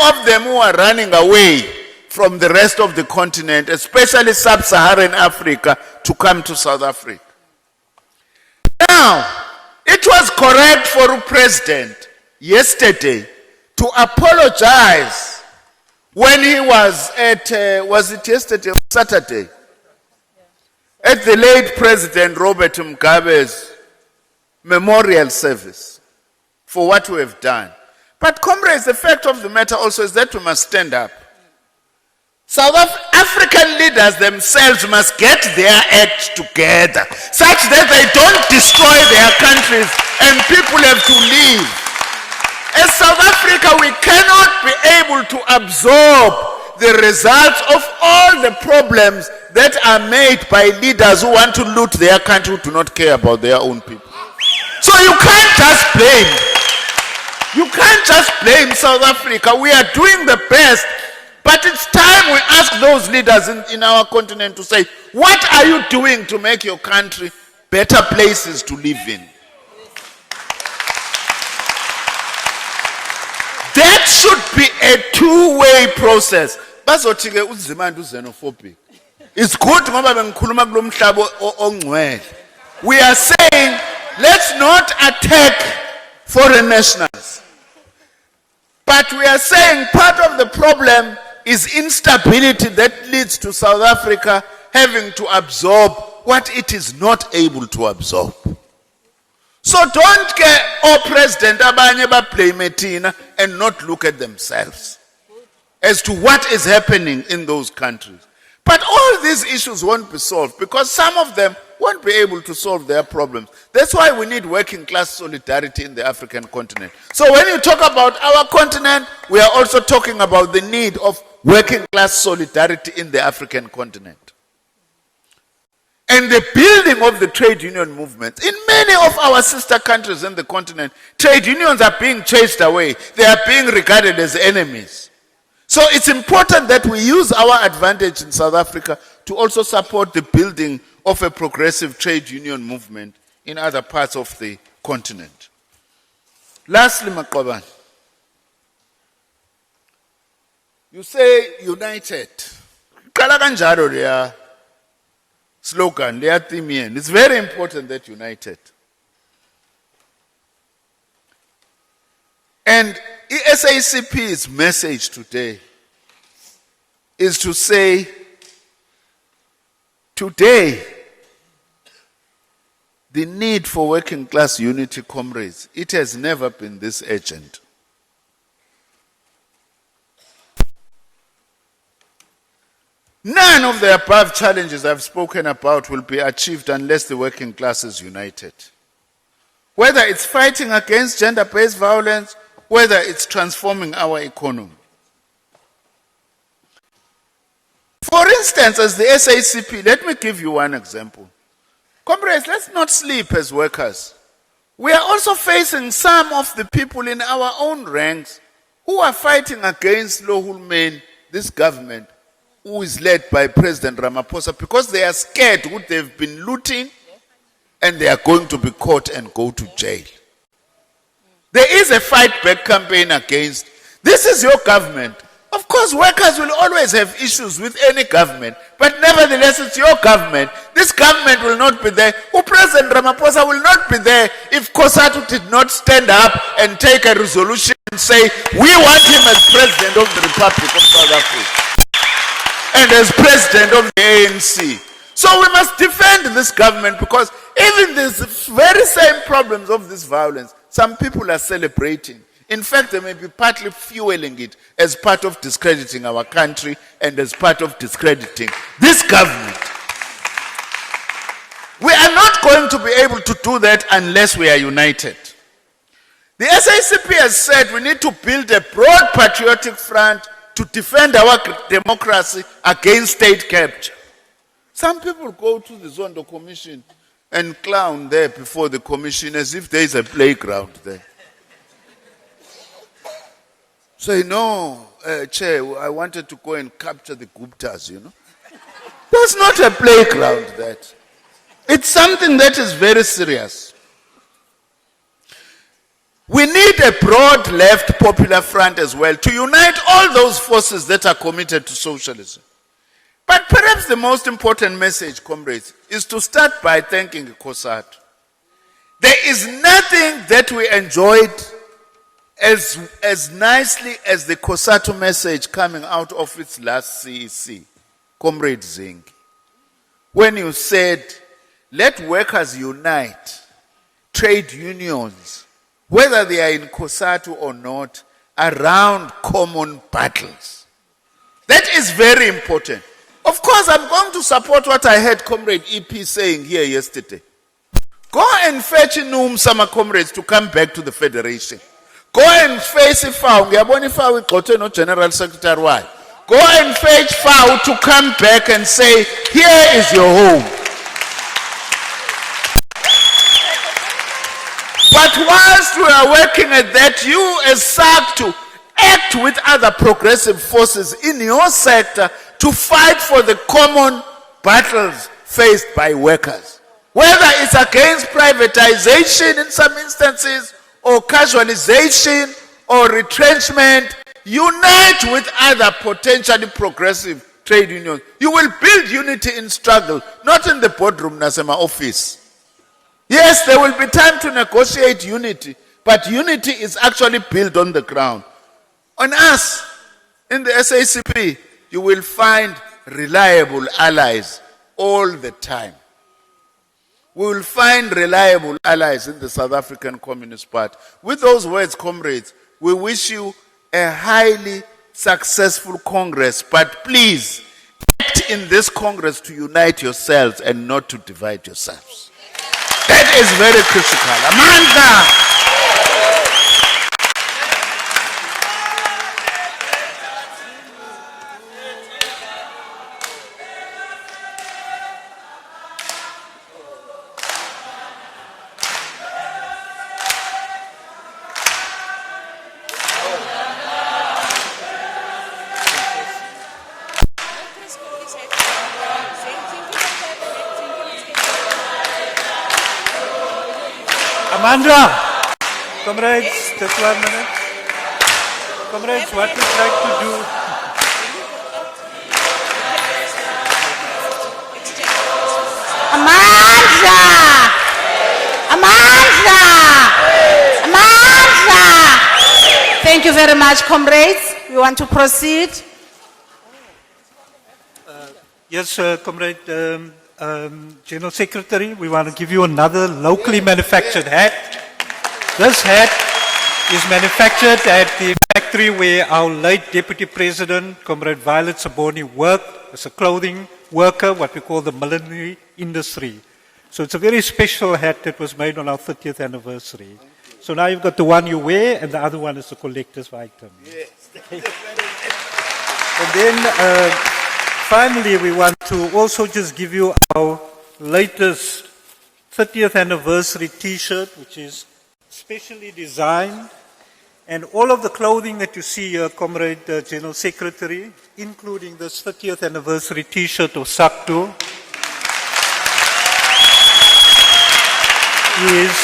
of them who are running away from the rest of the continent, especially sub-Saharan Africa, to come to South Africa. Now, it was correct for the president yesterday to apologize when he was at, was it yesterday or Saturday? At the late President Robert Mugabe's memorial service for what we have done. But comrades, the fact of the matter also is that we must stand up. South African leaders themselves must get their act together such that they don't destroy their countries and people have to leave. As South Africa, we cannot be able to absorb the results of all the problems that are made by leaders who want to loot their country, who do not care about their own people. So you can't just blame. You can't just blame South Africa. We are doing the best, but it's time we ask those leaders in our continent to say, what are you doing to make your country better places to live in? That should be a two-way process. Bazothi-ke uZimandla xenophobic. It's good ngoba bengikhuluma kulo mhlaba ongcwele. We are saying, let's not attack foreign nationals. But we are saying part of the problem is instability that leads to South Africa having to absorb what it is not able to absorb. So don't get, oh President, abanye ba blame thina and not look at themselves as to what is happening in those countries. But all these issues won't be solved because some of them won't be able to solve their problems. That's why we need working class solidarity in the African continent. So when you talk about our continent, we are also talking about the need of working class solidarity in the African continent. And the building of the trade union movement. In many of our sister countries in the continent, trade unions are being chased away. They are being regarded as enemies. So it's important that we use our advantage in South Africa to also support the building of a progressive trade union movement in other parts of the continent. Lastly, Maqobane, you say united. Qala kanjalo leya slogan, leya theme yenu. It's very important that united. And SACP's message today is to say, today, the need for working class unity, comrades, it has never been this urgent. None of the above challenges I've spoken about will be achieved unless the working class is united. Whether it's fighting against gender-based violence, whether it's transforming our economy. For instance, as the SACP, let me give you one example. Comrades, let's not sleep as workers. We are also facing some of the people in our own ranks who are fighting against Lohulman, this government, who is led by President Ramaphosa, because they are scared what they've been looting and they are going to be caught and go to jail. There is a fight back campaign against. This is your government. Of course, workers will always have issues with any government, but nevertheless, it's your government. This government will not be there. President Ramaphosa will not be there if Cosatu did not stand up and take a resolution and say, we want him as President of the Republic of South Africa and as President of the ANC. So we must defend this government because even these very same problems of this violence, some people are celebrating. In fact, they may be partly fueling it as part of discrediting our country and as part of discrediting this government. We are not going to be able to do that unless we are united. The SACP has said we need to build a broad patriotic front to defend our democracy against state capture. Some people go to the Zondo Commission and clown there before the commission as if there is a playground there. Say, no, Chair, I wanted to go and capture the Guptas, you know. That's not a playground, that. It's something that is very serious. We need a broad left popular front as well to unite all those forces that are committed to socialism. But perhaps the most important message, comrades, is to start by thanking Cosatu. There is nothing that we enjoyed as nicely as the Cosatu message coming out of its last CEC, Comrade Zing. When you said, let workers unite, trade unions, whether they are in Cosatu or not, around common battles. That is very important. Of course, I'm going to support what I heard Comrade EP saying here yesterday. Go and fetch some comrades to come back to the Federation. Go and face Ifau. General Secretary. Go and fetch Fau to come back and say, here is your home. But whilst we are working at that, you as SACTWU act with other progressive forces in your sector to fight for the common battles faced by workers. Whether it's against privatization in some instances, or casualization, or retrenchment, unite with other potentially progressive trade unions. You will build unity in struggle, not in the boardroom, Nasema office. Yes, there will be time to negotiate unity, but unity is actually built on the ground. On us, in the SACP, you will find reliable allies all the time. We will find reliable allies in the South African Communist Party. With those words, comrades, we wish you a highly successful Congress, but please, act in this Congress to unite yourselves and not to divide yourselves. That is very critical. Amanda! Amanda, comrades, just 1 minute. Comrades, what we'd like to do. Amanda! Amanda! Amanda! Thank you very much, comrades. We want to proceed. Yes, Comrade General Secretary, we want to give you another locally manufactured hat. This hat is manufactured at the factory where our late Deputy President, Comrade Violet Saboni, worked as a clothing worker, what we call the millinery industry. So it's a very special hat that was made on our 30th anniversary. So now you've got the one you wear and the other one is the collector's item. Yes. And then finally, we want to also just give you our latest 30th anniversary T-shirt, which is specially designed. And all of the clothing that you see here, Comrade General Secretary, including this 30th anniversary T-shirt of SACTWU, is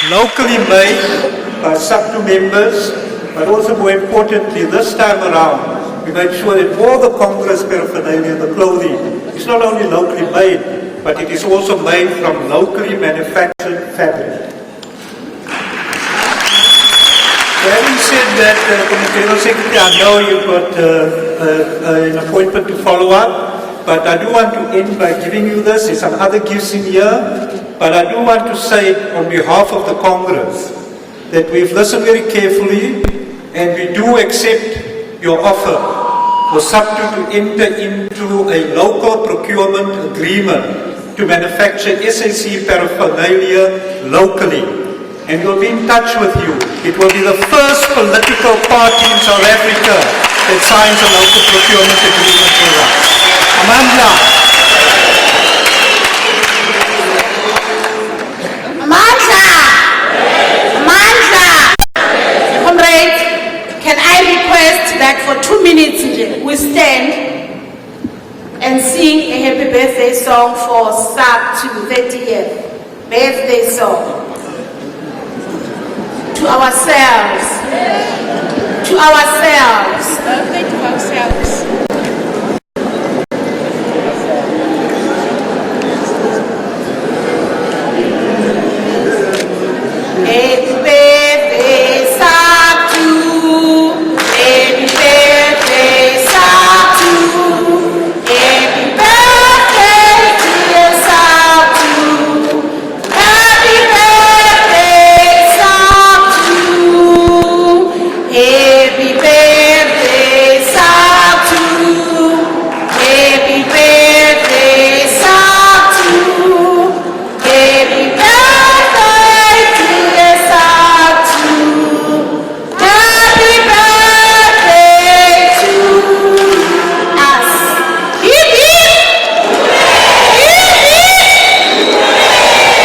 locally made by SACTWU members, but also more importantly, this time around, we made sure that all the Congress paraphernalia, the clothing, is not only locally made, but it is also made from locally manufactured fabric. Having said that, General Secretary, I know you've got an appointment to follow up, but I do want to end by giving you this. There's some other gifts in here, but I do want to say on behalf of the Congress that we've listened very carefully and we do accept your offer for SACTWU to enter into a local procurement agreement to manufacture SAC paraphernalia locally. And we'll be in touch with you. It will be the first political party in South Africa that signs a local procurement agreement with us. Amanda. Amanda! Amanda! Comrades, can I request that for 2 minutes we stand and sing a happy birthday song for SACTWU 30th birthday song to to ourselves. To ourselves. Birthday to ourselves. Happy birthday, SACTWU. Happy birthday, SACTWU. Happy birthday, dear SACTWU. Happy birthday, SACTWU. Happy birthday, SACTWU. Happy birthday, SACTWU. Happy birthday, dear SACTWU. Happy birthday to us. Hip, hip. Hip, hip.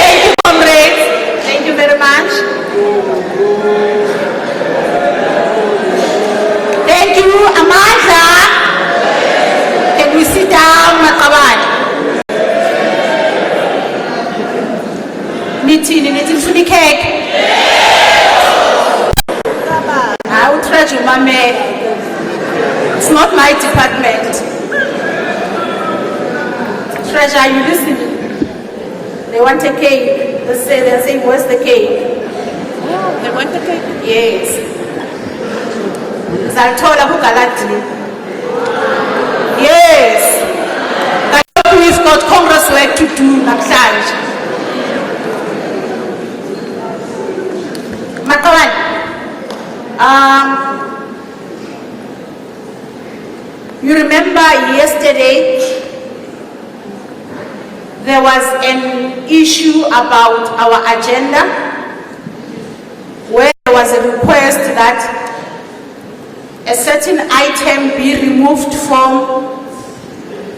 Thank you, comrades. Thank you very much. Thank you, Amanda. Can we sit down, Makawan? Nithi ufuna ikhekhe? I will try to mame. It's not my department. Treasure, are you listening? They want a cake. They're saying, where's the cake? They want the cake. Yes. Zaltola Bugalati. Yes. We've got Congress work to do, namhlanje. Makawan, you remember yesterday there was an issue about our agenda where there was a request that a certain item be removed from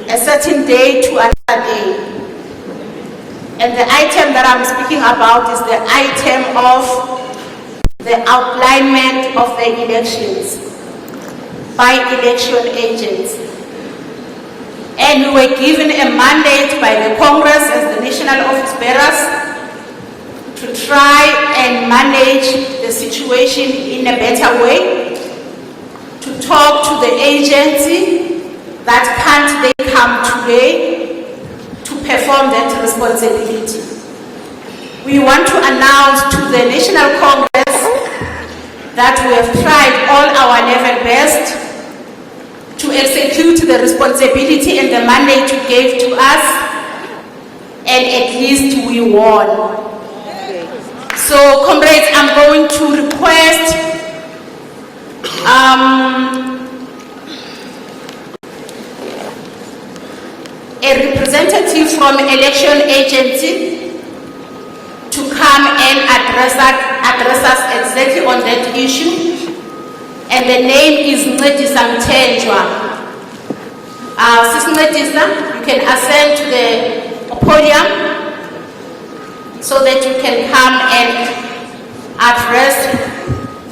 a certain day to another day. And the item that I'm speaking about is the item of the outlinement of the elections by election agents. And we were given a mandate by the Congress as the national office bearers to try and manage the situation in a better way, to talk to the agency that can't they come today to perform that responsibility. We want to announce to the National Congress that we have tried all our level best to execute the responsibility and the mandate you gave to us, and at least we won. So, comrades, I'm going to request a representative from election agency to come and address us exactly on that issue. And the name is Ncedisa Mthenjwa. Sis Ncedisa, you can ascend to the podium so that you can come and address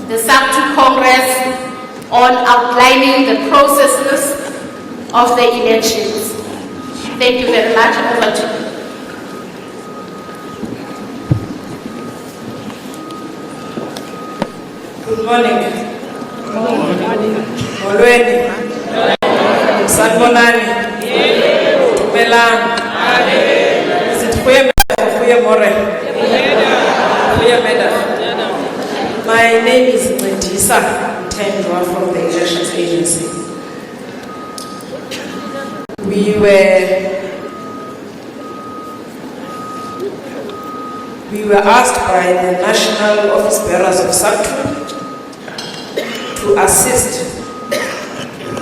the SACTWU Congress on outlining the processes of the elections. Thank you very much. Over to you. Good morning. Molweni. Sanibonani. Dumelang. Sithi kuye more. Kuye meda. My name is Ncedisa Mthenjwa from the Elections Agency. We were asked by the national office bearers of SACTWU to assist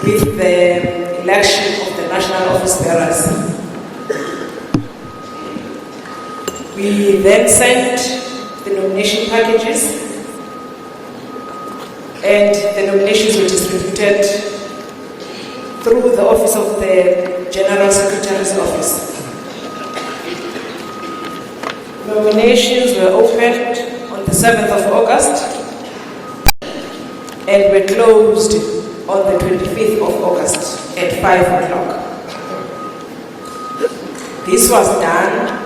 with the election of the national office bearers. We then sent the nomination packages, and the nominations were distributed through the office of the General Secretary's office. Nominations were opened on the 7th of August and were closed on the 25th of August at 5 o'clock. This was done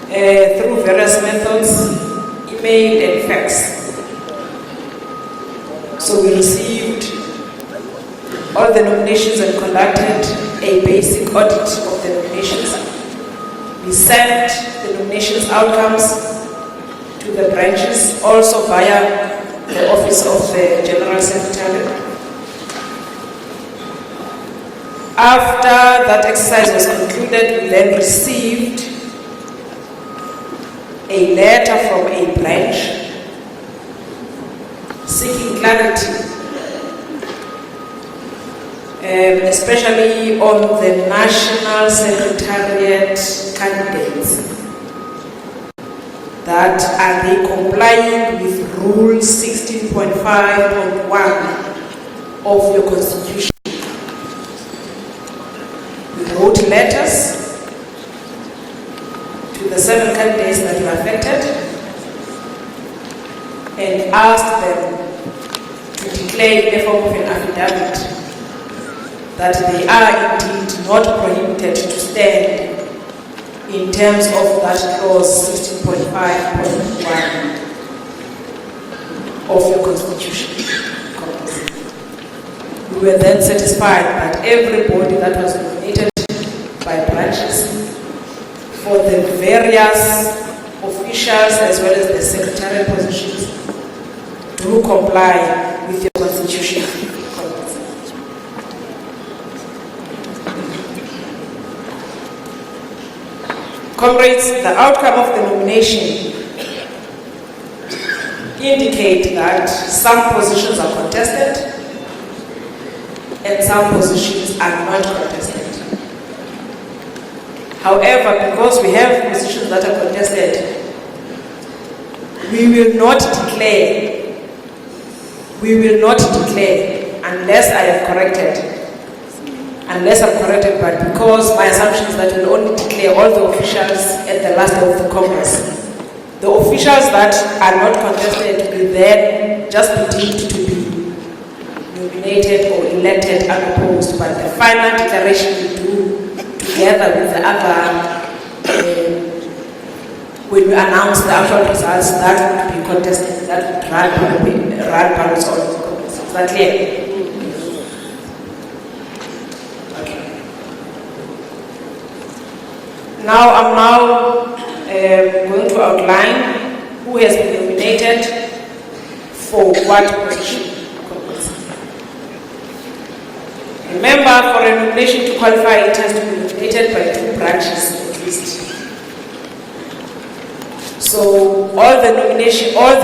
through various methods, mail and fax. So we received all the nominations and conducted a basic audit of the nominations. We sent the nominations outcomes to the branches, also via the Office of the General Secretary. After that exercise was concluded, we then received a letter from a branch seeking clarity, especially on the National Secretariat candidates, that are they complying with Rule 16.5.1 of your Constitution. We wrote letters to the 7 candidates that were affected and asked them to declare in the form of an affidavit that they are indeed not prohibited to stand in terms of that clause 16.5.1 of your Constitution. We were then satisfied that everybody that was nominated by branches for the various officials as well as the secretarial positions do comply with your Constitution. Comrades, the outcome of the nomination indicate that some positions are contested and some positions are not contested. However, because we have positions that are contested, we will not declare unless I am corrected. Unless I'm corrected, but because my assumption is that we'll only declare all the officials at the last day of the Congress. The officials that are not contested will then just be deemed to be nominated or elected unopposed, but the final declaration we do together with the other, when we announce the actual results, that would be contested, that would run ballots all of the Congress. Is that clear? Now I'm going to outline who has been nominated for what position. Remember, for a nomination to qualify, it has to be nominated by 2 branches at least. So all the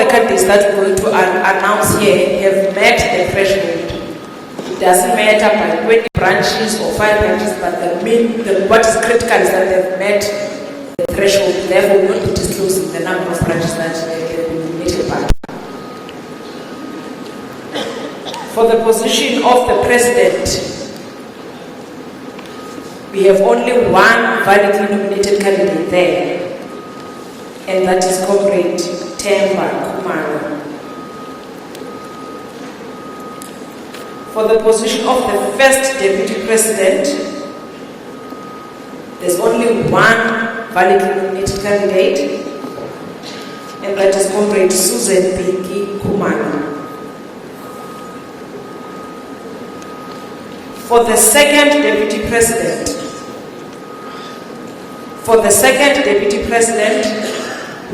candidates that we're going to announce here have met the threshold. It doesn't matter by 20 branches or 5 branches, but what is critical is that they've met the threshold. Therefore, we won't be disclosing the number of branches that they have been nominated by. For the position of the president, we have only one validly nominated candidate there, and that is Comrade Temba Kumaro. For the position of the first deputy president, there's only one validly nominated candidate, and that is Comrade Susan Biki Kumaro. For the second deputy president,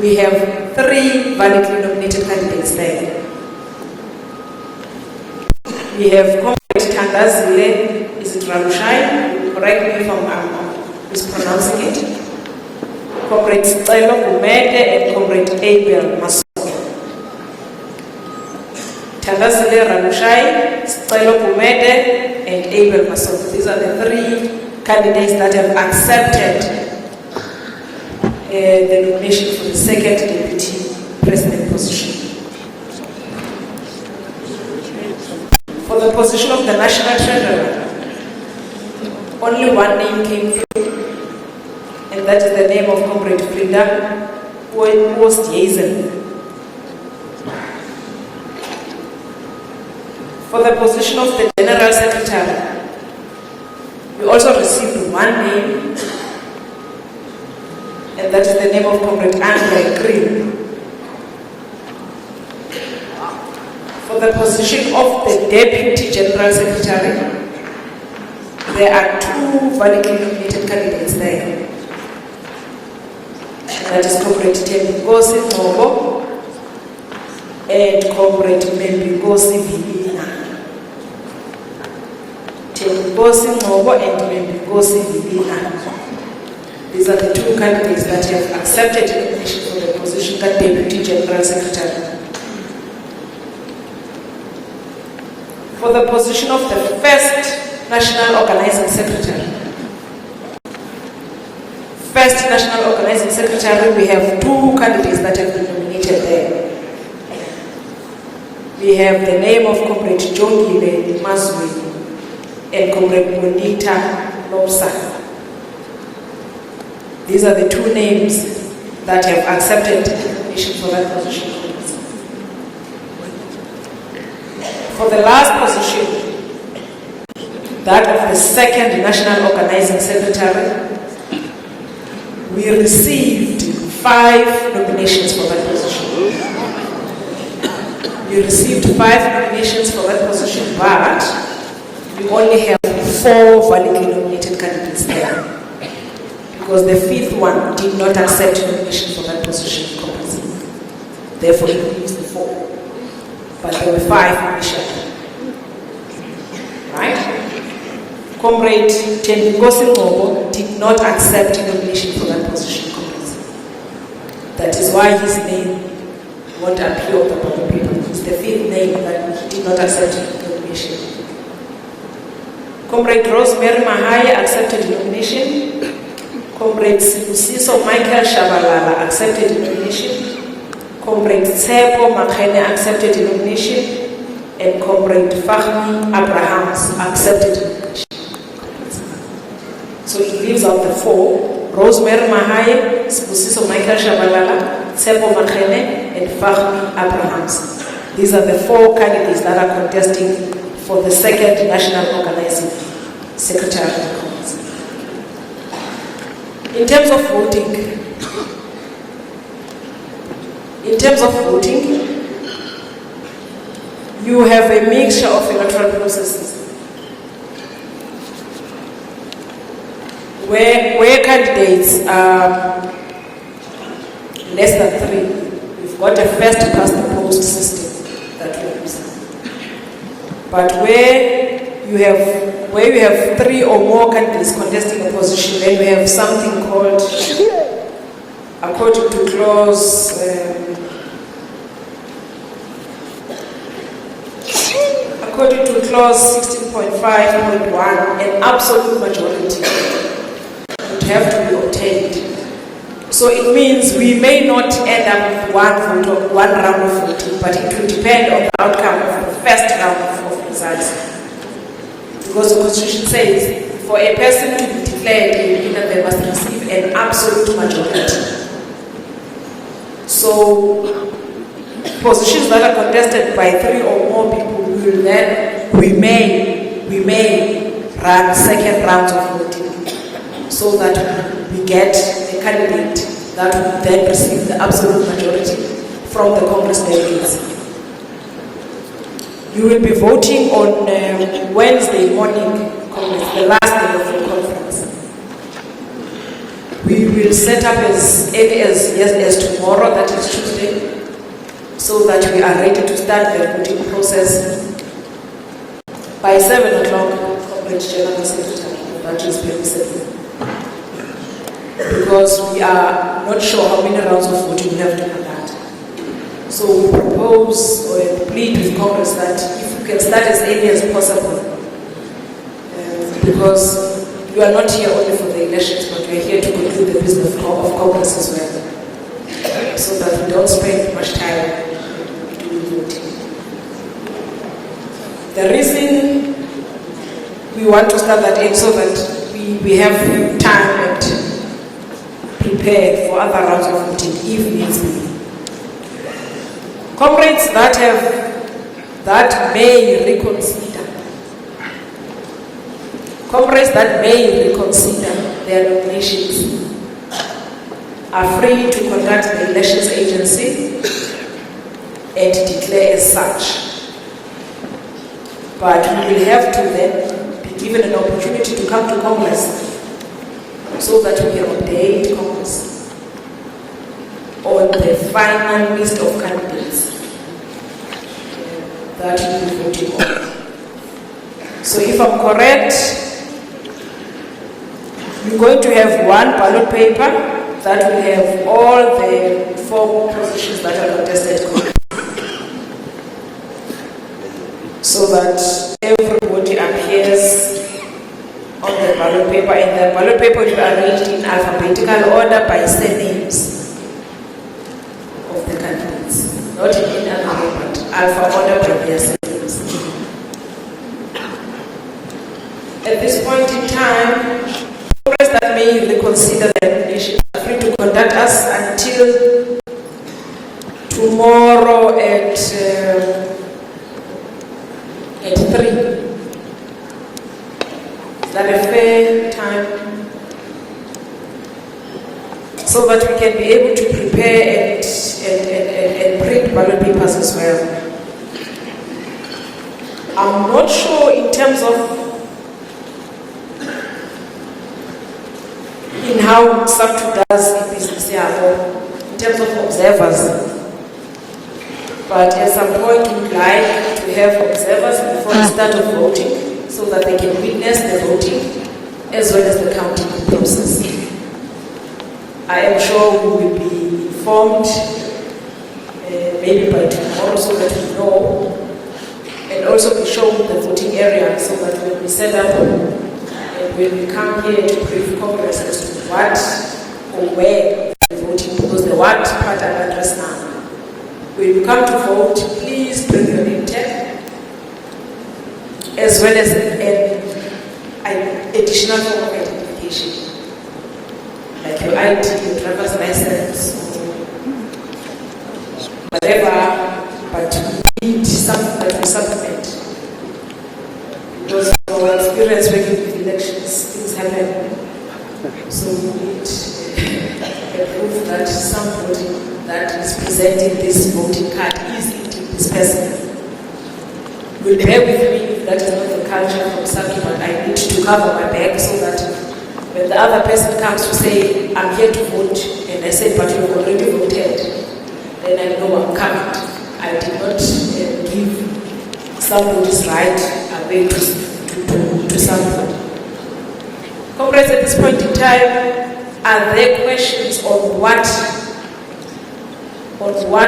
we have 3 validly nominated candidates there. We have Comrade Tandazile, is it Ralushai? Correct me if I'm mispronouncing it. Comrade Stelo Kumete and Comrade Abel Masoke. Tandazile, Ralushai, Stelo Kumete, and Abel Masoke. These are the 3 candidates that have accepted the nomination for the second deputy president position. For the position of the national treasurer, only one name came through, and that is the name of Comrade Frida Post-Yazen. For the position of the general secretary, we also received one name, and that is the name of Comrade Andre Green. For the position of the Deputy General Secretary, there are 2 validly nominated candidates there. That is Comrade Tembinkosi Ngobo and Comrade Membinkosi Vilina. Tembinkosi Ngobo and Membinkosi Vilina. These are the 2 candidates that have accepted nomination for the position of Deputy General Secretary. For the position of the first National Organizing Secretary. First National Organizing Secretary, we have 2 candidates that have been nominated there. We have the name of Comrade Jongile Mazwi and Comrade Bonita Lobsa. These are the 2 names that have accepted nomination for that position. For the last position, that of the second National Organizing Secretary, we received 5 nominations for that position. We received 5 nominations for that position, but we only have 4 validly nominated candidates there. Because the 5th one did not accept nomination for that position completely. Therefore, it leaves the 4. But there were 5 initially. Right? Comrade Tembinkosi Ngobo did not accept nomination for that position completely. That is why his name won't appear on the ballot paper. It's the 5th name that he did not accept nomination. Comrade Rosemary Mahaya accepted nomination. Comrade Sibusiso Michael Shabalala accepted nomination. Comrade Tsepo Makhene accepted the nomination, and Comrade Fahmi Abrahams accepted the nomination. So it leaves out the 4: Rosemary Mahaye, Sibusiso Michael Shabalala, Tsepo Makhene, and Fahmi Abrahams. These are the 4 candidates that are contesting for the second National Organizing Secretary. In terms of voting, you have a mixture of electoral processes. Where candidates are less than 3, we've got a first past the post system that we use. But where you have 3 or more candidates contesting a position, then we have something called, according to clause 16.5.1, an absolute majority would have to be obtained. So it means we may not end up with one round of voting, but it will depend on the outcome of the first round of results. Because the Constitution says, for a person to be declared a winner, they must receive an absolute majority. So, positions that are contested by 3 or more people will then, we may run second rounds of voting so that we get a candidate that will then receive the absolute majority from the Congress delegates. You will be voting on Wednesday morning, the last day of the conference. We will set up as early as tomorrow, that is Tuesday, so that we are ready to start the voting process by 7 o'clock. Comrade General Secretary, that is very simple. Because we are not sure how many rounds of voting we have to conduct. So we propose or plead with Congress that if we can start as early as possible, because we are not here only for the elections, but we are here to conclude the business of Congress as well, so that we don't spend much time doing voting. The reason we want to start that is so that we have time and prepare for other rounds of voting if needs be. Comrades that may reconsider their nominations are free to contact the elections agency and declare as such. but we will have to then be given an opportunity to come to Congress so that we can update Congress on the final list of candidates that we will be voting on. So if I'm correct, you're going to have one ballot paper that will have all the 4 positions that are contested, so that everybody appears on the ballot paper, and the ballot paper will be arranged in alphabetical order by surnames of the candidates, not in any other way, but alpha order by their surnames. At this point in time, Congress that may reconsider the nomination are free to contact us until tomorrow at 3. Is that a fair time? So that we can be able to prepare and print ballot papers as well. I'm not sure in terms of in how SACTWU does in business here, or in terms of observers. But at some point we'd like to have observers before the start of voting, so that they can witness the voting as well as the counting process. I am sure we will be informed maybe by tomorrow, so that we know, and also be shown the voting area, so that when we set up and when we come here to brief Congress as to what or where the voting, because the what part I'll address now. When you come to vote, please bring your name tag, as well as an additional form of identification, like your ID, your driver's license, or whatever, but we need something that will supplement. Because from our experience working with elections, things happen. So we need a proof that somebody that is presenting this voting card is indeed this person. Will bear with me if that is not the culture from SACTWU, but I need to cover my back so that when the other person comes to say, I'm here to vote, and I say, but you've already voted, then I know I'm covered. I did not give somebody's right away to somebody. Congress, at this point in time, are there questions on what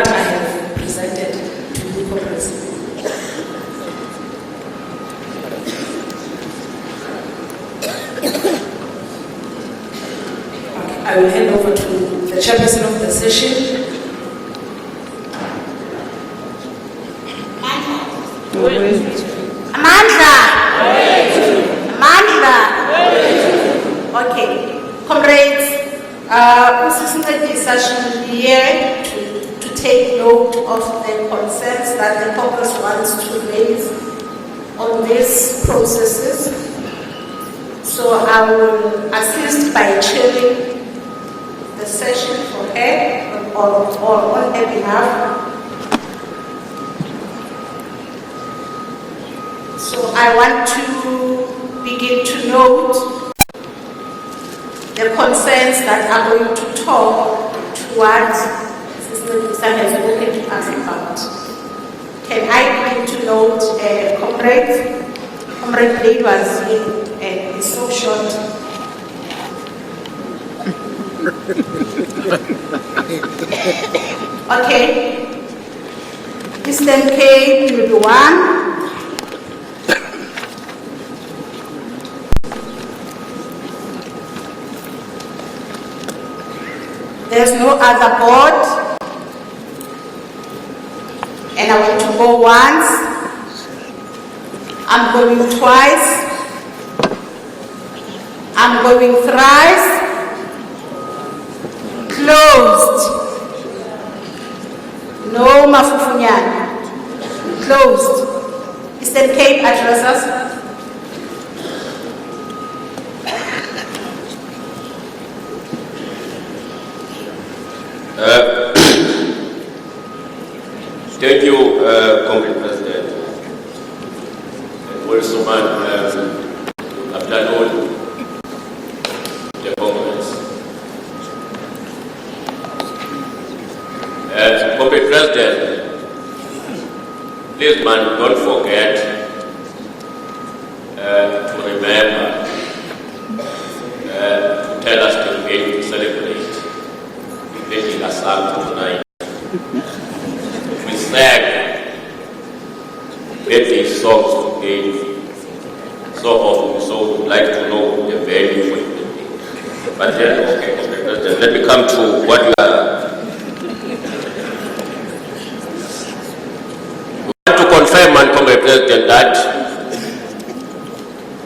I have presented to you, Congress? I will hand over to the chairperson of the session. Okay, comrades, this is the session here to take note of the concerns that the Congress wants to raise on these processes. So I will assist by chairing the session for her or on her behalf. So I want to begin to note the concerns that are going to talk towards Sister has spoken to us about. Can I bring to note Comrade Blade was here and he's so short. Okay. Eastern Cape will be 1. There's no other board, and I want to go once. I'm going twice. I'm going thrice. Closed. No mafufunyana. Closed. Eastern Cape addresses. Thank you, Comrade President. also, man, I've done all the Congress. Corporate President, please, man, don't forget to remember to tell us the way to celebrate making us up tonight. We sang birthday songs today so often, so we'd like to know the value for it. But then, okay, Mr. President, let me come to what you are. We want to confirm, and Comrade President, that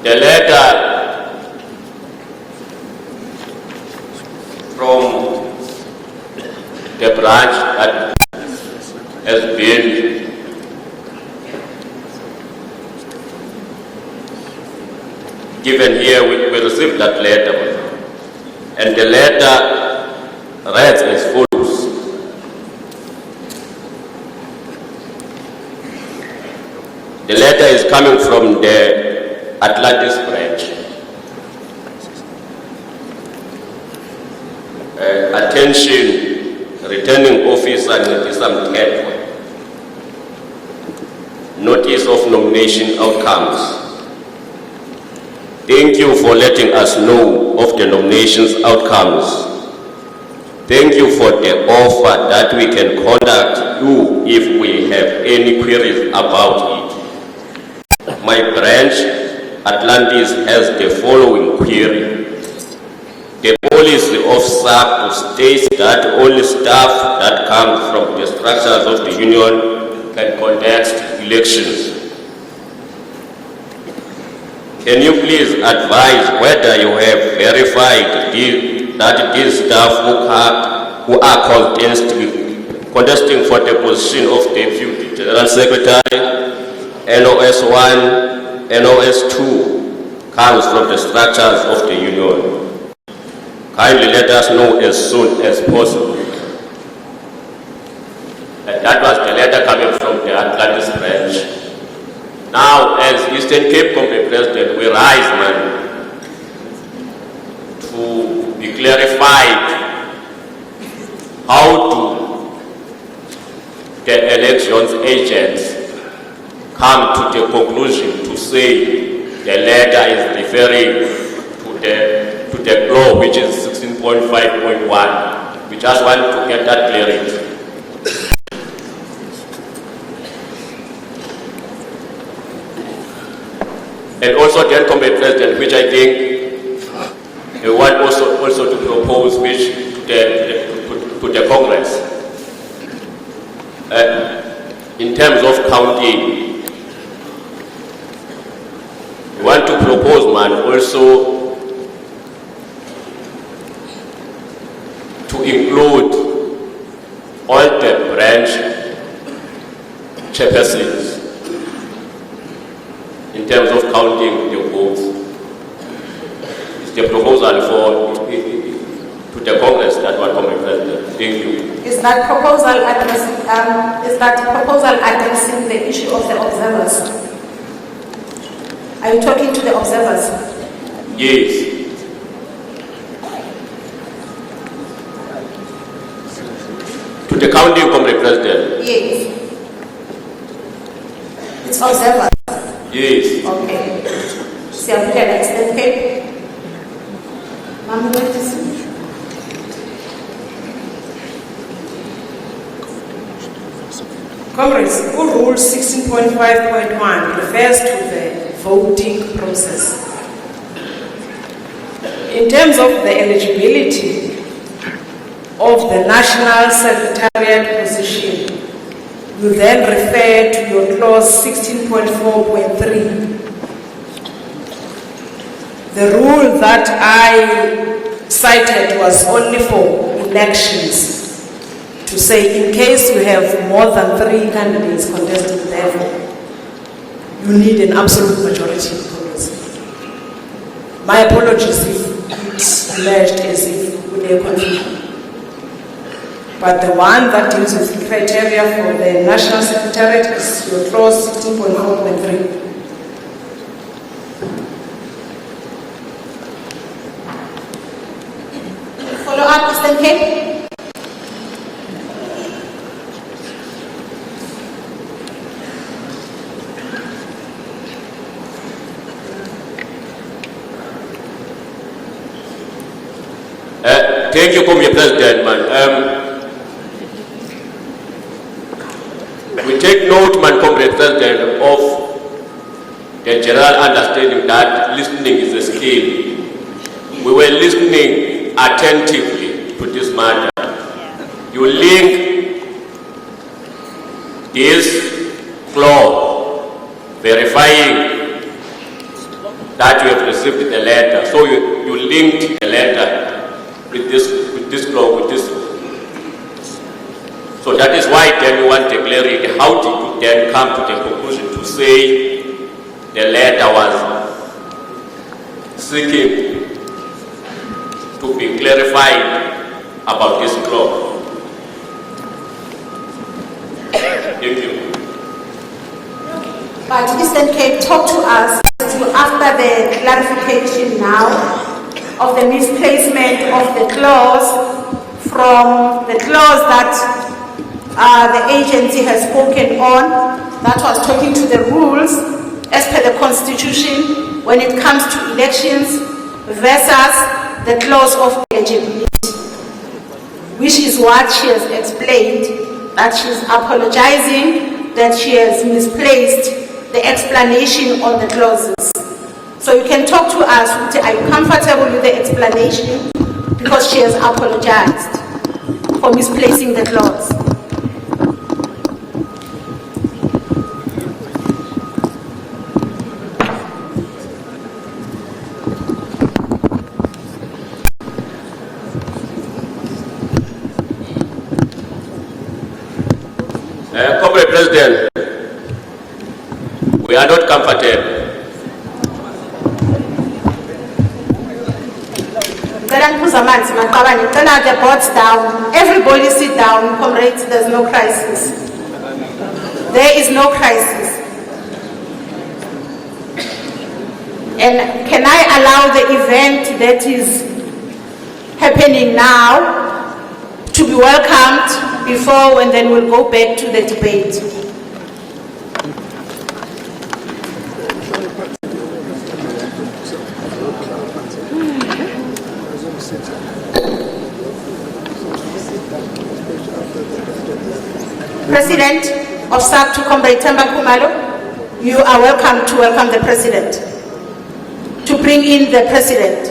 the letter from the branch that has been given here, we received that letter, and the letter reads as follows. The letter is coming from the Atlantis branch. Attention, returning officer Ngisam Thethwa. Notice of nomination outcomes. Thank you for letting us know of the nominations outcomes. Thank you for the offer that we can contact you if we have any queries about it. My branch, Atlantis, has the following query. The policy of SACTWU states that only staff that come from the structures of the union can conduct elections. Can you please advise whether you have verified that these staff who are contesting for the position of Deputy General Secretary, NOS 1, NOS 2, comes from the structures of the union? Kindly let us know as soon as possible. And that was the letter coming from the Atlantis branch. Now, as Eastern Cape Comrade President, we rise, man, to be clarified how do the elections agents come to the conclusion to say the letter is referring to the law, which is 16.5.1. We just want to get that clarity. And also then, Comrade President, which I think we want also to propose which to the Congress. In terms of counting, we want to propose, man, also to include all the branch chairpersons in terms of counting the votes. It's the proposal to the Congress that will come in President. Thank you. Is that proposal addressing the issue of the observers? Are you talking to the observers? Yes. To the counting, Comrade President. Yes. It's observers. Yes. Okay. Siyabulela Eastern Cape. Mama, wait to see. Comrades, Rule 16.5.1 refers to the voting process. In terms of the eligibility of the National Secretariat position, you then refer to your clause 16.4.3. The rule that I cited was only for elections, to say in case you have more than 3 candidates contesting therefore, you need an absolute majority in Congress. My apologies if it emerged as if we were confusion. But the one that deals with the criteria for the National Secretariat is your clause 16.4.3. Cape? Thank you, Mr. President, we take note, Comrade President, of the general understanding that listening is a skill. We were listening attentively to this matter. You link this clause verifying that you have received the letter. So you linked the letter with this clause, with this. So that is why then we want the clarity. How did you then come to the conclusion to say the letter was seeking to be clarified about this clause? Thank you. But Eastern Cape, talk to us after the clarification now of the misplacement of the clause from the clause that the agency has spoken on, that was talking to the rules as per the constitution when it comes to elections versus the clause of eligibility, which is what she has explained, that she's apologizing that she has misplaced the explanation on the clauses. So you can talk to us, are you comfortable with the explanation? Because she has apologized for misplacing the clause. Comrade President, we are not comfortable. The board's down. Everybody sit down, comrades. There's no crisis. There is no crisis. And can I allow the event that is happening now to be welcomed before, and then we'll go back to the debate? President of SACTWU, Comrade Themba Khumalo, you are welcome to welcome the President, to bring in the President.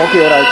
Okay, all right.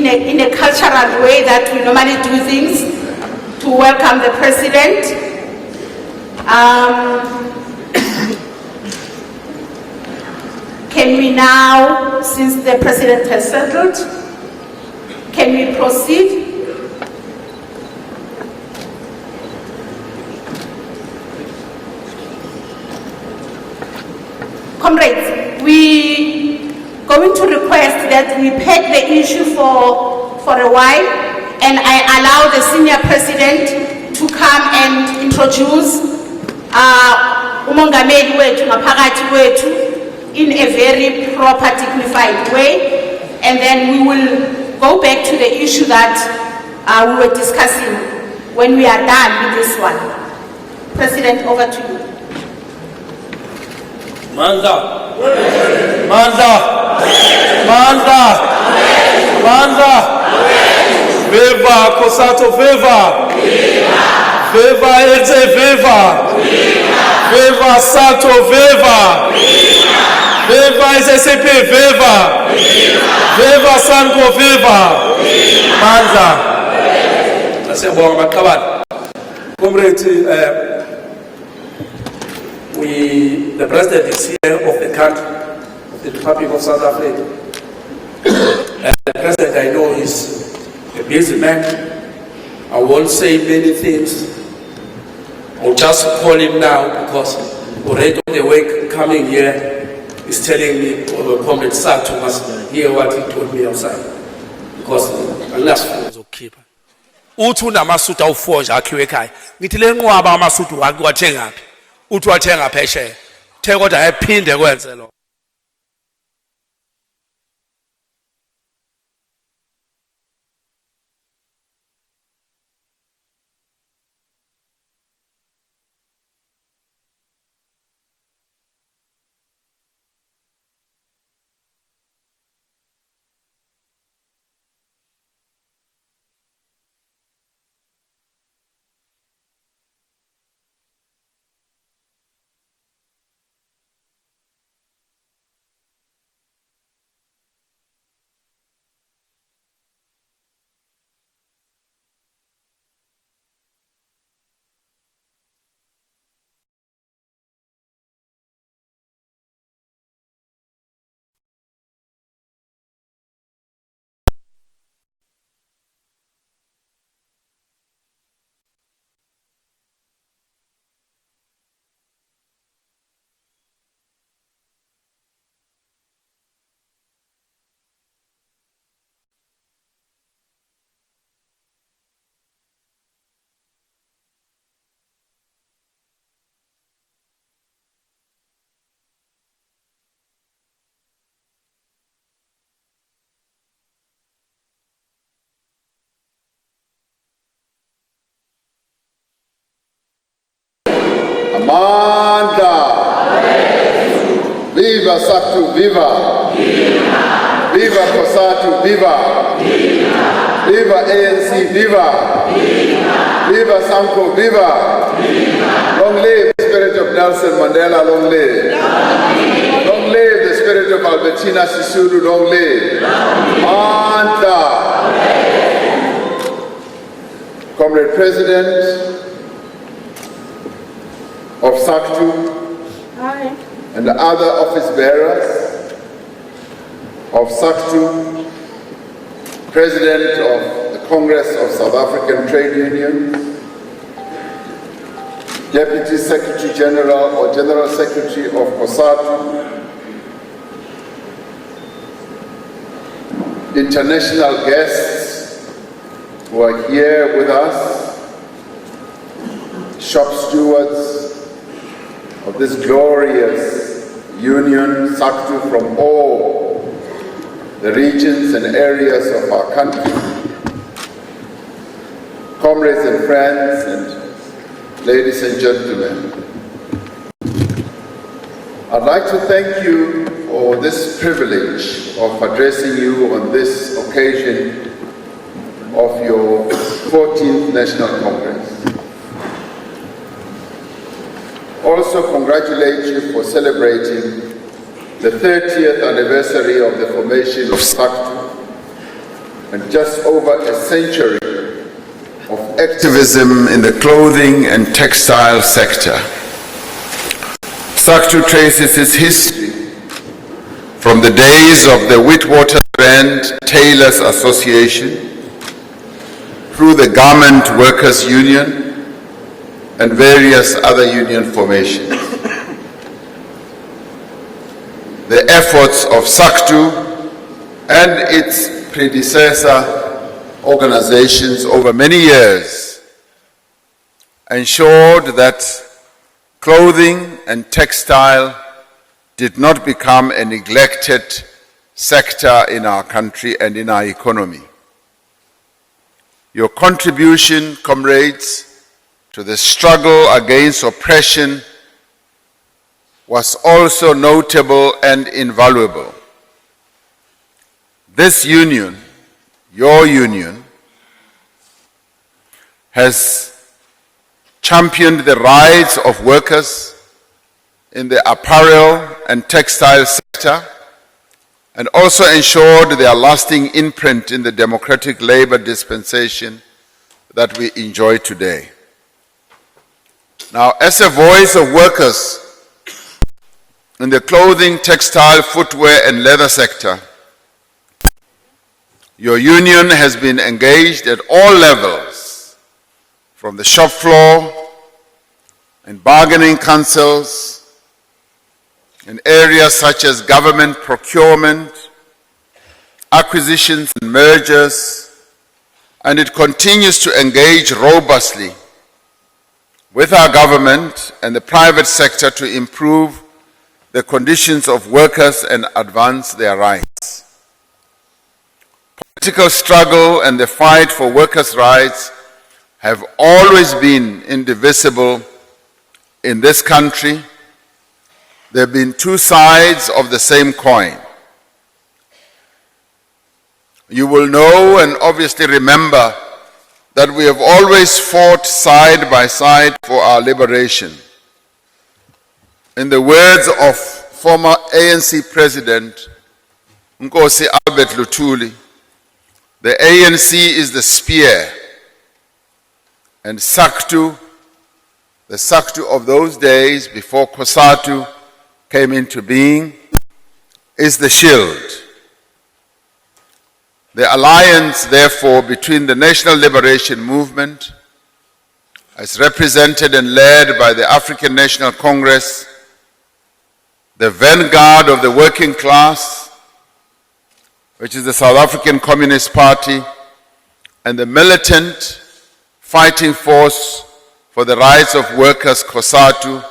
in a cultural way that we normally do things, to welcome the president. Can we now, since the president has settled, can we proceed? Comrades, we going to request that we peg the issue for a while, and I allow the senior president to come and introduce umongameli wethu ngaphakathi wethu in a very proper, dignified way, and then we will go back to the issue that we were discussing when we are done with this one. President, over to you. Mandla, Mandla, Mandla, Mandla, Viva Cosatu, Viva, Viva Eze, Viva, Viva SACTWU, Viva, Viva SACP, Viva, Viva Sanko, Viva, Mandla. Nasiyabonga maqabane. Comrade, the president is here of the country, of the Republic of South Africa. And the president, I know, is a busy man. I won't say many things. I'll just call him now because already on the way coming here, he's telling me, Comrade SACTWU must hear what he told me outside. Because unless keep uthi unamasudu awu4 akhiwe ekhaya ngithi le nqwaba amasudu wathenga ngaphi uthi wathenga phesheya the kodwa ayiphinde kwenze lo Amanda! Viva SACTWU, viva! Viva Cosatu, viva! Viva ANC, viva! Viva Sanko, viva! Long live the spirit of Nelson Mandela, long live! Long live the spirit of Albertina Sisulu, long live! Amanda! Comrade President of SACTWU and the other office bearers of SACTWU, President of the Congress of South African Trade Unions, Deputy Secretary General or General Secretary of Cosatu, international guests who are here with us, shop stewards of this glorious union, SACTWU, from all the regions and areas of our country, comrades and friends, and ladies and gentlemen. I'd like to thank you for this privilege of addressing you on this occasion of your 14th National Congress. Also congratulate you for celebrating the 30th anniversary of the formation of SACTWU and just over a century of activism in the clothing and textile sector. SACTWU traces its history from the days of the Witwatersrand Tailors Association through the Garment Workers Union and various other union formations. The efforts of SACTWU and its predecessor organizations over many years ensured that clothing and textile did not become a neglected sector in our country and in our economy. Your contribution, comrades, to the struggle against oppression was also notable and invaluable. This union, your union, has championed the rights of workers in the apparel and textile sector and also ensured their lasting imprint in the democratic labor dispensation that we enjoy today. Now, as a voice of workers in the clothing, textile, footwear and leather sector, your union has been engaged at all levels, from the shop floor and bargaining councils, in areas such as government procurement, acquisitions and mergers, and it continues to engage robustly with our government and the private sector to improve the conditions of workers and advance their rights. Political struggle and the fight for workers' rights have always been indivisible in this country. There have been two sides of the same coin. You will know and obviously remember that we have always fought side by side for our liberation. In the words of former ANC President Nkosi Albert Luthuli, the ANC is the spear, and SACTWU, the SACTWU of those days before Cosatu came into being, is the shield. The alliance, therefore, between the National Liberation Movement, as represented and led by the African National Congress, the vanguard of the working class, which is the South African Communist Party, and the militant fighting force for the rights of workers, Cosatu,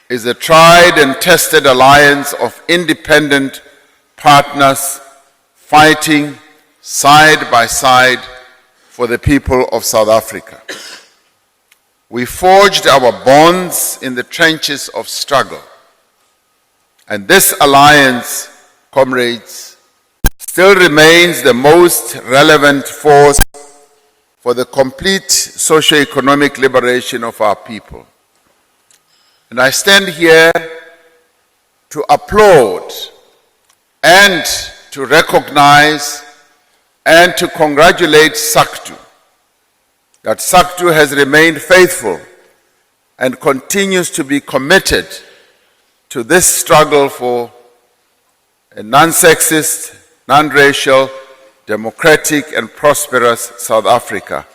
is a tried and tested alliance of independent partners fighting side by side for the people of South Africa. We forged our bonds in the trenches of struggle. And this alliance, comrades, still remains the most relevant force for the complete socio-economic liberation of our people. And I stand here to applaud and to recognize and to congratulate SACTWU, that SACTWU has remained faithful and continues to be committed to this struggle for a non-sexist, non-racial, democratic and prosperous South Africa.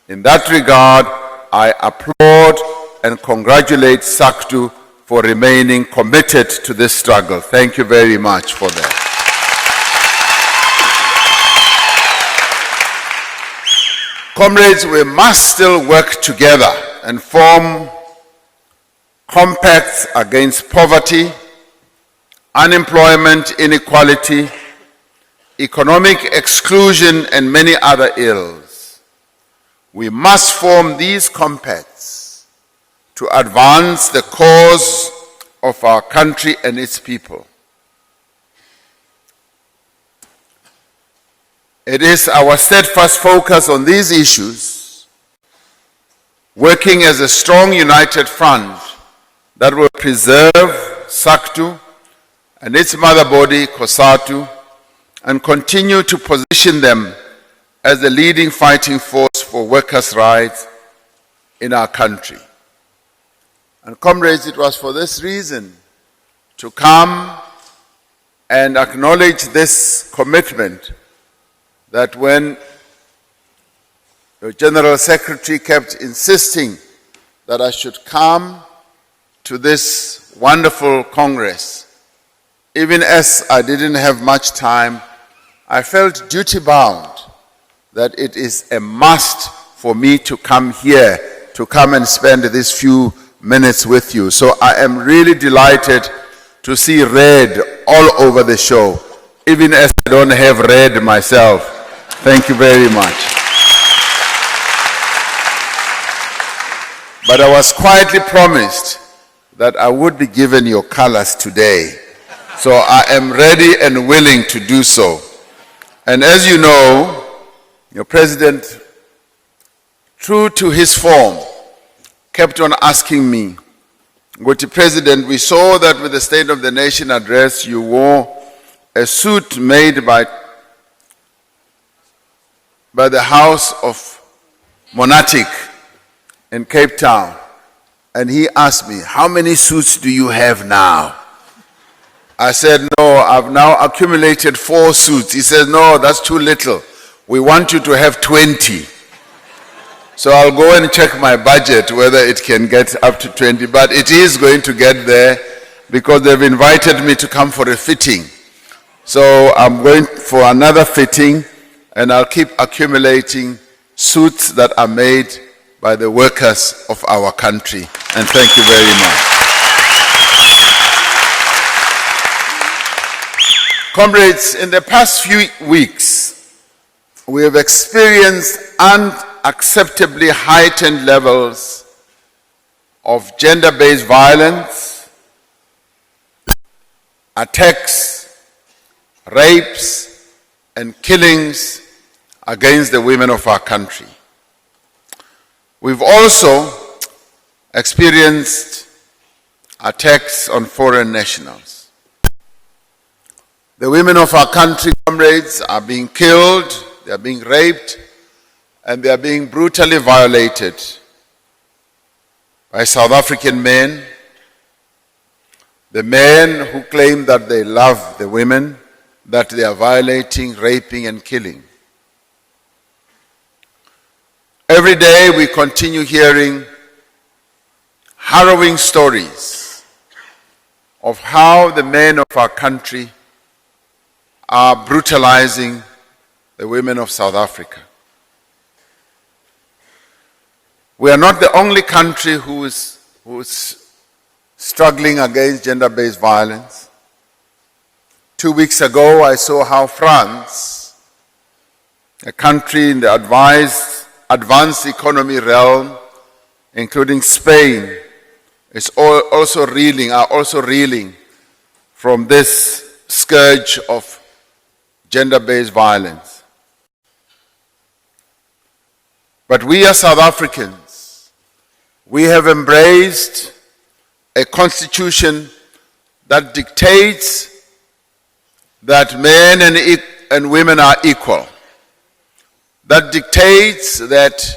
In that regard, I applaud and congratulate SACTWU for remaining committed to this struggle. Thank you very much for that. Comrades, we must still work together and form compacts against poverty, unemployment, inequality, economic exclusion, and many other ills. We must form these compacts to advance the cause of our country and its people. It is our steadfast focus on these issues, working as a strong united front, that will preserve SACTWU and its mother body, Cosatu, and continue to position them as the leading fighting force for workers' rights in our country. And comrades, it was for this reason to come and acknowledge this commitment that when the General Secretary kept insisting that I should come to this wonderful Congress, even as I didn't have much time, I felt duty-bound that it is a must for me to come here, to come and spend these few minutes with you. So I am really delighted to see red all over the show, even as I don't have red myself. Thank you very much. But I was quietly promised that I would be given your colors today. So I am ready and willing to do so. And as you know, your president, true to his form, kept on asking me, Ngoti President, we saw that with the State of the Nation address, you wore a suit made by the House of Monatic in Cape Town. And he asked me, how many suits do you have now? I said, no, I've now accumulated 4 suits. He said, no, that's too little. We want you to have 20. So I'll go and check my budget whether it can get up to 20, but it is going to get there because they've invited me to come for a fitting. So I'm going for another fitting and I'll keep accumulating suits that are made by the workers of our country. And thank you very much. Comrades, in the past few weeks, we have experienced unacceptably heightened levels of gender-based violence, attacks, rapes, and killings against the women of our country. We've also experienced attacks on foreign nationals. The women of our country, comrades, are being killed, they are being raped, and they are being brutally violated by South African men, the men who claim that they love the women, that they are violating, raping, and killing. Every day we continue hearing harrowing stories of how the men of our country are brutalizing the women of South Africa. We are not the only country who is struggling against gender-based violence. 2 weeks ago, I saw how France, a country in the advanced economy realm, including Spain, are also reeling from this scourge of gender-based violence. But we as South Africans, we have embraced a constitution that dictates that men and women are equal, that dictates that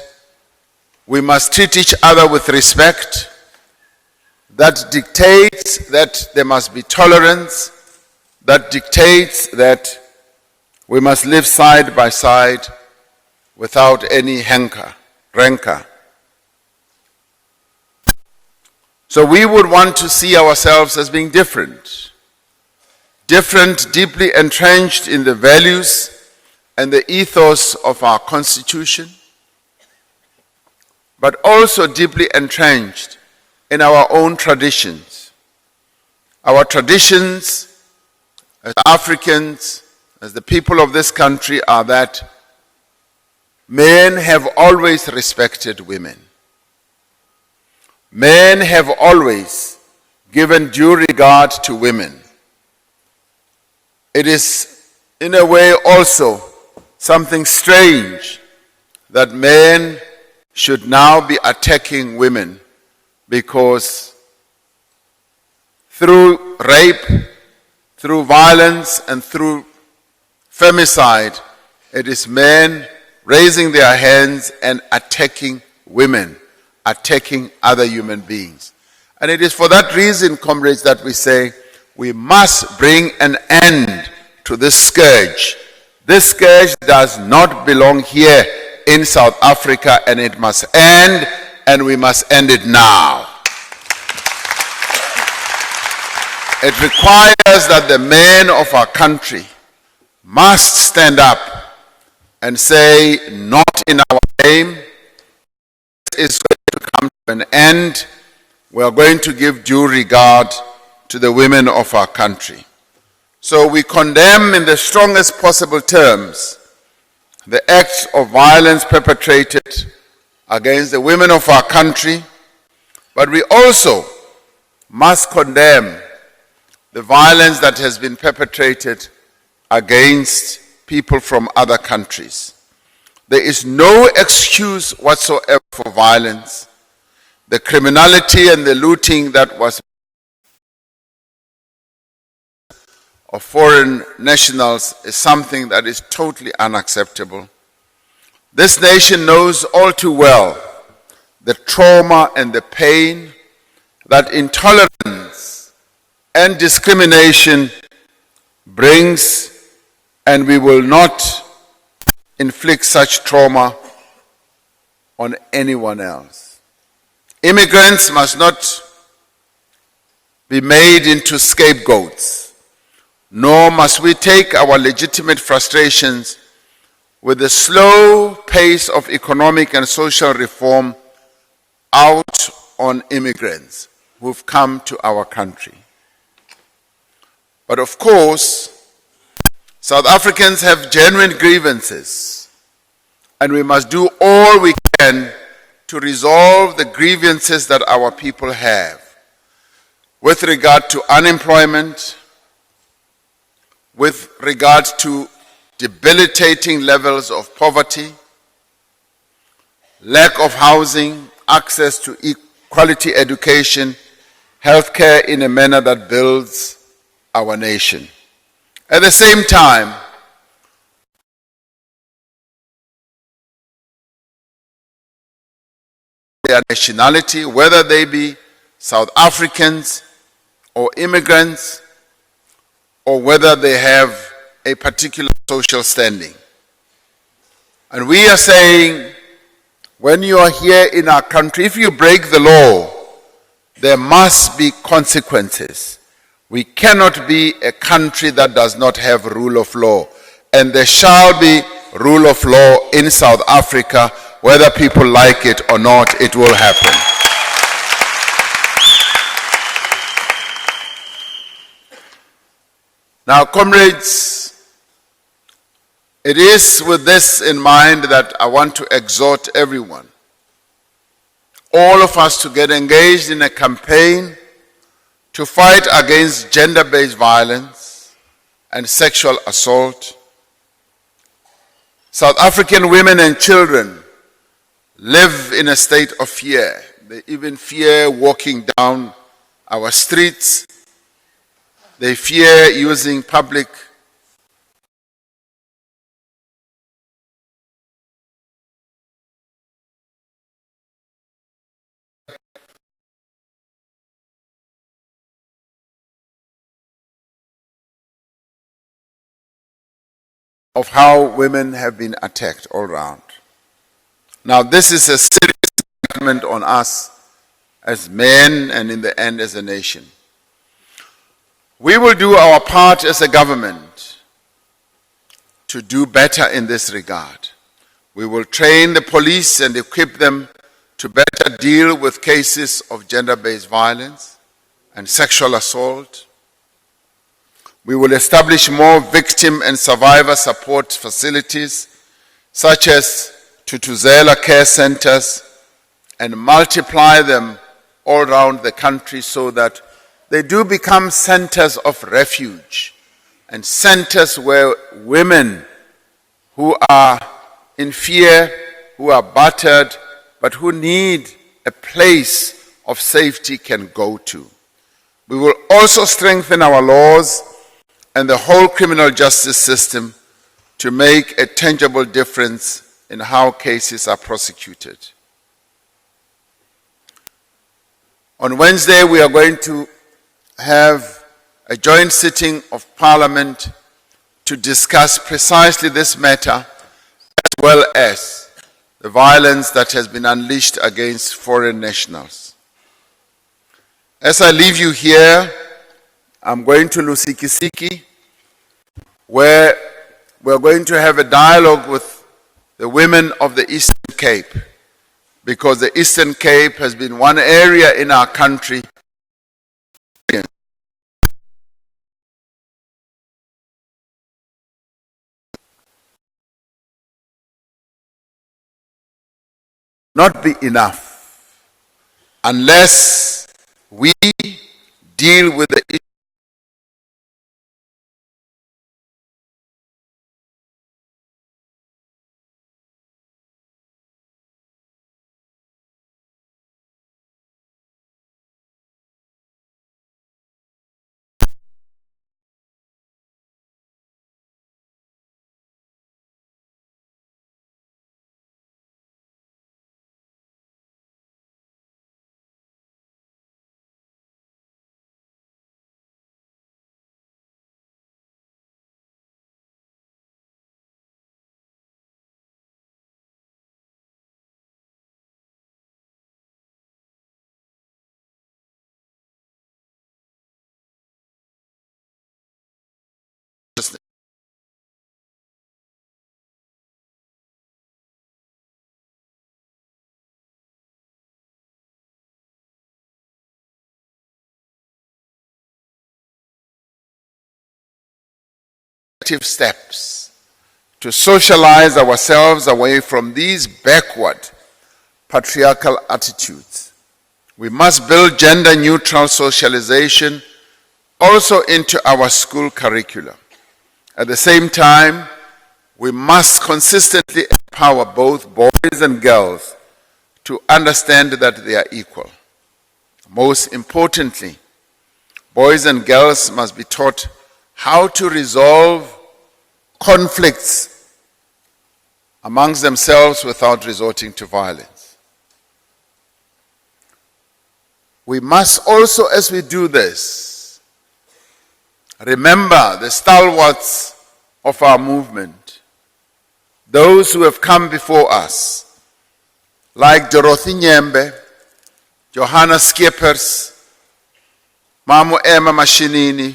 we must treat each other with respect, that dictates that there must be tolerance, that dictates that we must live side by side without any rancor. So we would want to see ourselves as being different, deeply entrenched in the values and the ethos of our Constitution, but also deeply entrenched in our own traditions. Our traditions as Africans, as the people of this country, are that men have always respected women. Men have always given due regard to women. It is, in a way, also something strange that men should now be attacking women because through rape, through violence, and through femicide, it is men raising their hands and attacking women, attacking other human beings. And it is for that reason, comrades, that we say we must bring an end to this scourge. This scourge does not belong here in South Africa, and it must end, and we must end it now. It requires that the men of our country must stand up and say, not in our name. This is going to come to an end. We are going to give due regard to the women of our country. So we condemn in the strongest possible terms the acts of violence perpetrated against the women of our country, but we also must condemn the violence that has been perpetrated against people from other countries. There is no excuse whatsoever for violence. The criminality and the looting that was of foreign nationals is something that is totally unacceptable. This nation knows all too well the trauma and the pain that intolerance and discrimination brings, and we will not inflict such trauma on anyone else. Immigrants must not be made into scapegoats, nor must we take our legitimate frustrations with the slow pace of economic and social reform out on immigrants who've come to our country. But of course, South Africans have genuine grievances, and we must do all we can to resolve the grievances that our people have with regard to unemployment, with regard to debilitating levels of poverty, lack of housing, access to quality education, healthcare in a manner that builds our nation. At the same time, their nationality, whether they be South Africans or immigrants, or whether they have a particular social standing. And we are saying, when you are here in our country, if you break the law, there must be consequences. We cannot be a country that does not have rule of law. And there shall be rule of law in South Africa, whether people like it or not, it will happen. Now, comrades, it is with this in mind that I want to exhort everyone, all of us, to get engaged in a campaign to fight against gender-based violence and sexual assault. South African women and children live in a state of fear. They even fear walking down our streets. They fear using public of how women have been attacked all around. Now, this is a serious indictment on us as men and in the end as a nation. We will do our part as a government to do better in this regard. We will train the police and equip them to better deal with cases of gender-based violence and sexual assault. We will establish more victim and survivor support facilities, such as Tutuzela care centers, and multiply them all around the country so that they do become centers of refuge and centers where women who are in fear, who are battered, but who need a place of safety can go to. We will also strengthen our laws and the whole criminal justice system to make a tangible difference in how cases are prosecuted. On Wednesday, we are going to have a joint sitting of Parliament to discuss precisely this matter, as well as the violence that has been unleashed against foreign nationals. As I leave you here, I'm going to Lusikisiki, where we're going to have a dialogue with the women of the Eastern Cape, because the Eastern Cape has been one area in our country not be enough unless we deal with the issue. Steps to socialize ourselves away from these backward patriarchal attitudes. We must build gender-neutral socialization also into our school curriculum. At the same time, we must consistently empower both boys and girls to understand that they are equal. Most importantly, boys and girls must be taught how to resolve conflicts amongst themselves without resorting to violence. We must also, as we do this, remember the stalwarts of our movement, those who have come before us, like Dorothy Nyembe, Johanna Skippers, Mamu Emma Mashinini,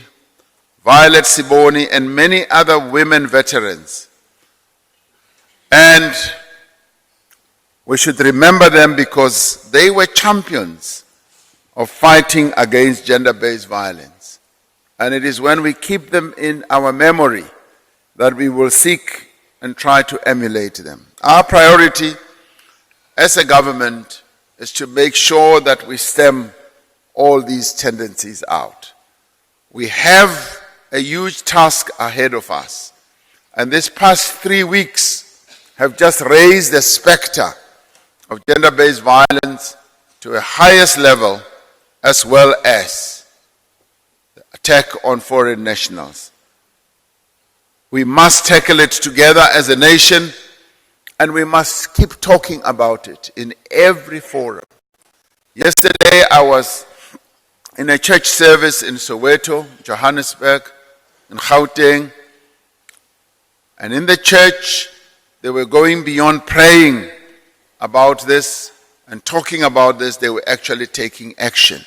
Violet Siboni, and many other women veterans. And we should remember them because they were champions of fighting against gender-based violence. And it is when we keep them in our memory that we will seek and try to emulate them. Our priority as a government is to make sure that we stem all these tendencies out. We have a huge task ahead of us. And this past 3 weeks have just raised the specter of gender-based violence to a highest level, as well as the attack on foreign nationals. We must tackle it together as a nation, and we must keep talking about it in every forum. Yesterday I was in a church service in Soweto, Johannesburg, in Gauteng, and in the church they were going beyond praying about this and talking about this. They were actually taking action.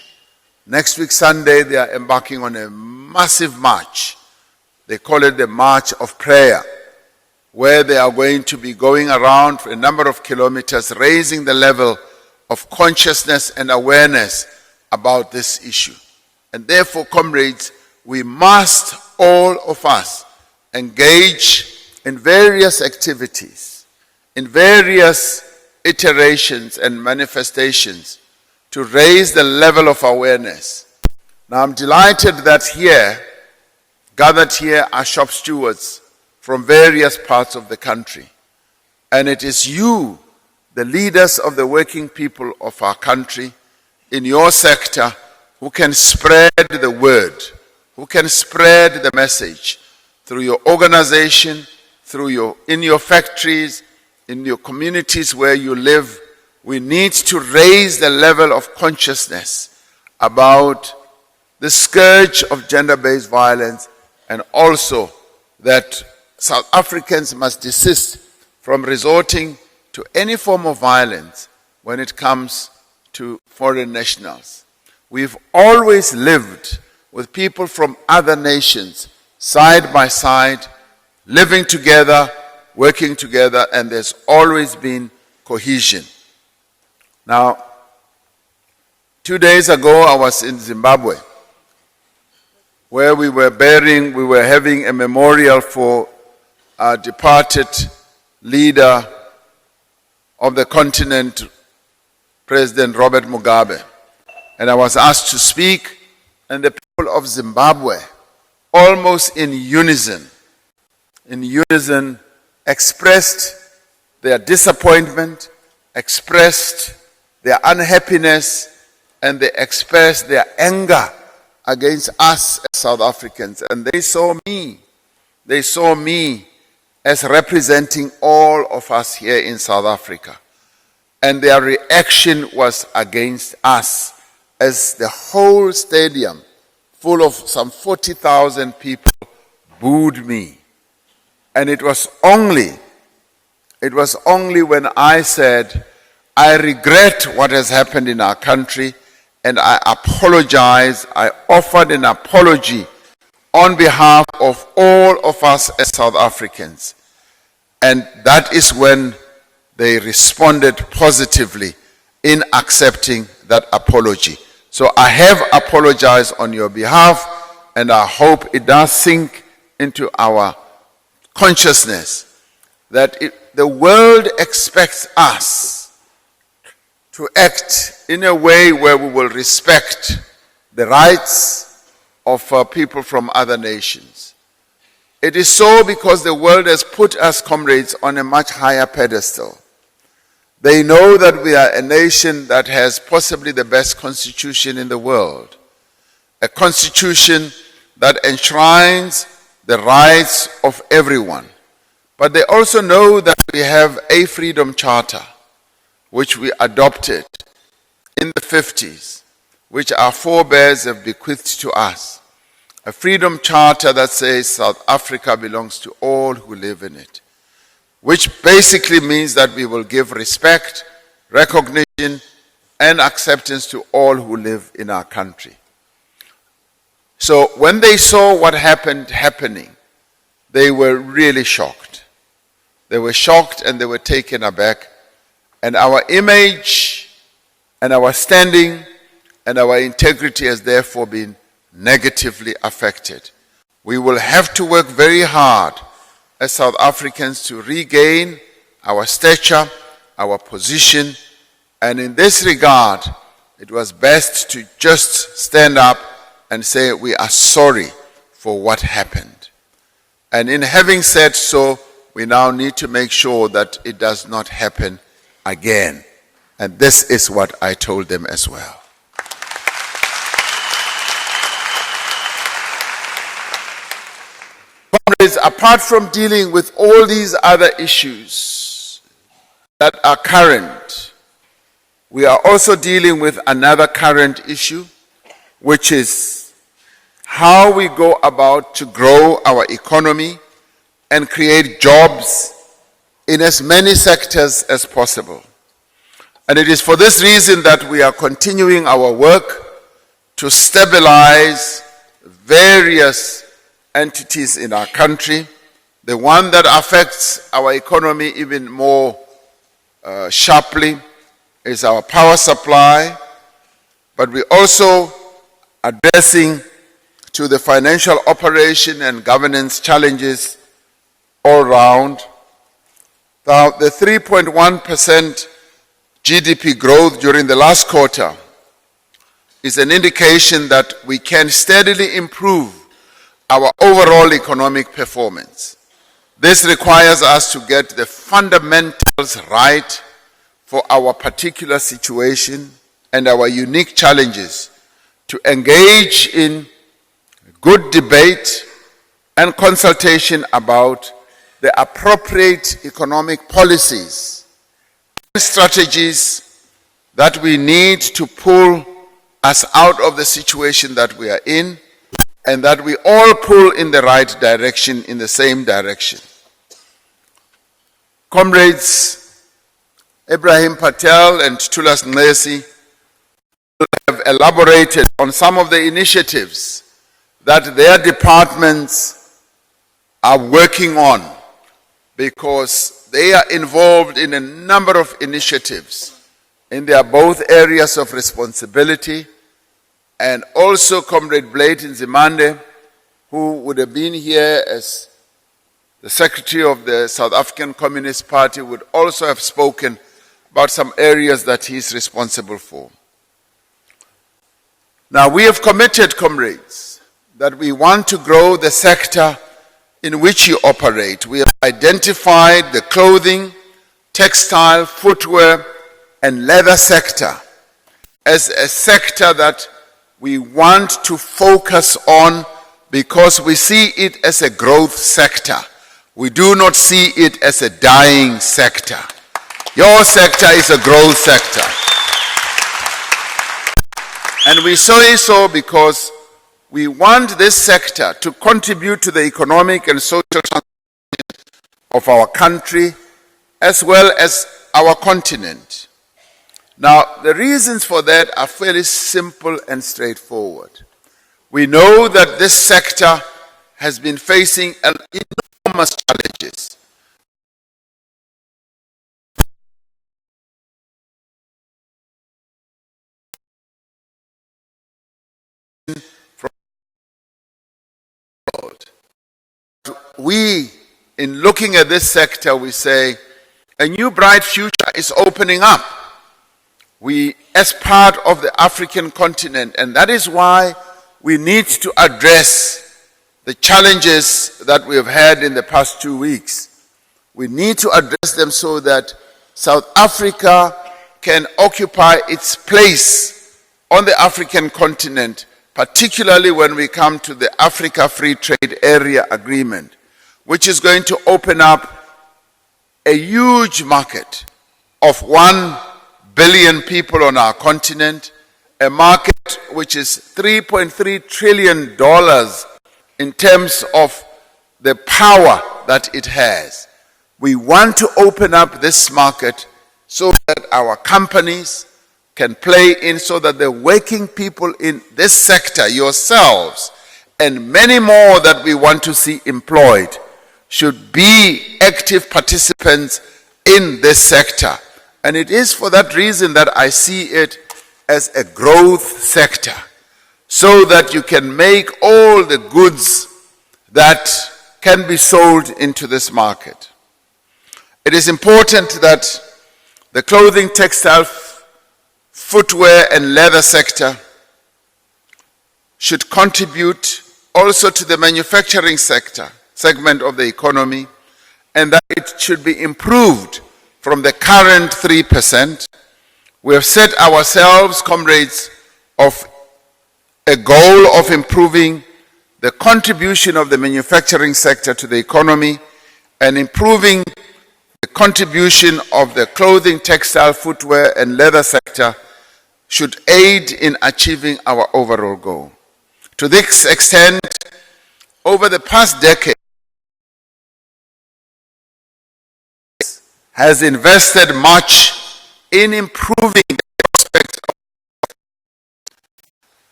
Next week Sunday they are embarking on a massive march. They call it the March of Prayer, where they are going to be going around for a number of kilometers, raising the level of consciousness and awareness about this issue. And therefore, comrades, we must, all of us, engage in various activities, in various iterations and manifestations to raise the level of awareness. Now, I'm delighted that gathered here are shop stewards from various parts of the country. And it is you, the leaders of the working people of our country, in your sector, who can spread the word, who can spread the message through your organization, in your factories, in your communities where you live, we need to raise the level of consciousness about the scourge of gender-based violence, and also that South Africans must desist from resorting to any form of violence when it comes to foreign nationals. We've always lived with people from other nations, side by side, living together, working together, and there's always been cohesion. Now, 2 days ago, I was in Zimbabwe, where we were having a memorial for our departed leader of the continent, President Robert Mugabe. And I was asked to speak, and the people of Zimbabwe, almost in unison, expressed their disappointment, expressed their unhappiness, and they expressed their anger against us as South Africans. And they saw me as representing all of us here in South Africa. And their reaction was against us, as the whole stadium, full of some 40,000 people, booed me. And it was only when I said, I regret what has happened in our country, and I apologize. I offered an apology on behalf of all of us as South Africans. And that is when they responded positively in accepting that apology. So I have apologized on your behalf, and I hope it does sink into our consciousness that the world expects us to act in a way where we will respect the rights of people from other nations. It is so because the world has put us, comrades, on a much higher pedestal. They know that we are a nation that has possibly the best constitution in the world, a constitution that enshrines the rights of everyone. But they also know that we have a freedom charter, which we adopted in the 50s, which our forebears have bequeathed to us. A freedom charter that says South Africa belongs to all who live in it, which basically means that we will give respect, recognition, and acceptance to all who live in our country. So when they saw what happening, they were really shocked. They were shocked and they were taken aback. And our image and our standing and our integrity has therefore been negatively affected. We will have to work very hard as South Africans to regain our stature, our position, and in this regard, it was best to just stand up and say we are sorry for what happened. And in having said so, we now need to make sure that it does not happen again. And this is what I told them as well. Comrades, apart from dealing with all these other issues that are current, we are also dealing with another current issue, which is how we go about to grow our economy and create jobs in as many sectors as possible. And it is for this reason that we are continuing our work to stabilize various entities in our country. The one that affects our economy even more sharply is our power supply, but we're also addressing to the financial operation and governance challenges all round. Now, the 3.1% GDP growth during the last quarter is an indication that we can steadily improve our overall economic performance. This requires us to get the fundamentals right for our particular situation and our unique challenges, to engage in good debate and consultation about the appropriate economic policies and strategies that we need to pull us out of the situation that we are in, and that we all pull in the right direction, in the same direction. Comrades Ibrahim Patel and Tulas Nlesi have elaborated on some of the initiatives that their departments are working on, because they are involved in a number of initiatives in their both areas of responsibility. And also Comrade Blade Nzimande, who would have been here as the Secretary of the South African Communist Party, would also have spoken about some areas that he is responsible for. Now, we have committed, comrades, that we want to grow the sector in which you operate. We have identified the clothing, textile, footwear, and leather sector as a sector that we want to focus on, because we see it as a growth sector. We do not see it as a dying sector. Your sector is a growth sector. And we say so because we want this sector to contribute to the economic and social transformation of our country as well as our continent. Now, the reasons for that are fairly simple and straightforward. We know that this sector has been facing enormous challenges. We, in looking at this sector, we say a new bright future is opening up. We, as part of the African continent, and that is why we need to address the challenges that we have had in the past 2 weeks. We need to address them so that South Africa can occupy its place on the African continent, particularly when we come to the Africa Free Trade Area Agreement, which is going to open up a huge market of 1 billion people on our continent, a market which is $3.3 trillion in terms of the power that it has. We want to open up this market so that our companies can play in, so that the working people in this sector, yourselves, and many more that we want to see employed, should be active participants in this sector. And it is for that reason that I see it as a growth sector, so that you can make all the goods that can be sold into this market. It is important that the clothing, textile, footwear, and leather sector should contribute also to the manufacturing segment of the economy, and that it should be improved from the current 3%. We have set ourselves, comrades, of a goal of improving the contribution of the manufacturing sector to the economy, and improving the contribution of the clothing, textile, footwear, and leather sector should aid in achieving our overall goal. To this extent, over the past decade, has invested much in improving the prospects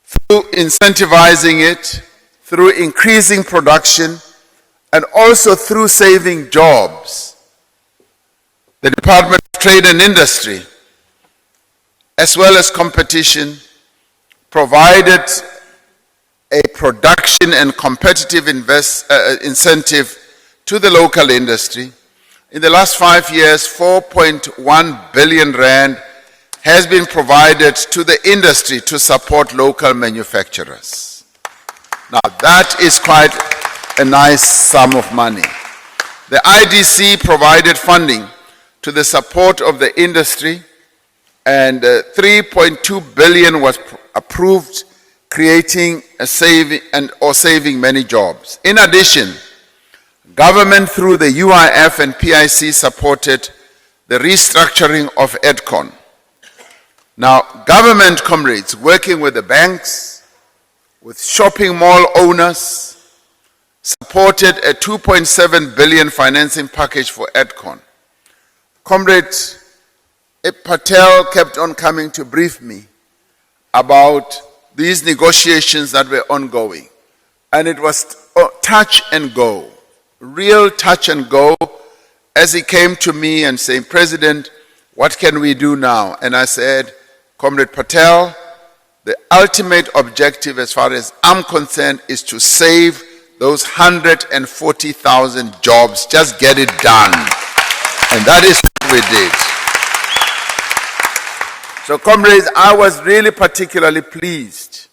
through incentivizing it, through increasing production, and also through saving jobs. The Department of Trade and Industry, as well as competition, provided a production and competitive incentive to the local industry. In the last 5 years, 4.1 billion rand has been provided to the industry to support local manufacturers. Now, that is quite a nice sum of money. The IDC provided funding to the support of the industry, and 3.2 billion was approved, creating a saving many jobs. In addition, Government through the UIF and PIC supported the restructuring of EDCON. Now, government, comrades, working with the banks, with shopping mall owners, supported a 2.7 billion financing package for EDCON. Comrade Patel kept on coming to brief me about these negotiations that were ongoing. And it was touch and go, real touch and go, as he came to me and saying, President, what can we do now? And I said, Comrade Patel, the ultimate objective as far as I'm concerned is to save those 140,000 jobs. Just get it done. And that is what we did. So, comrades, I was really particularly pleased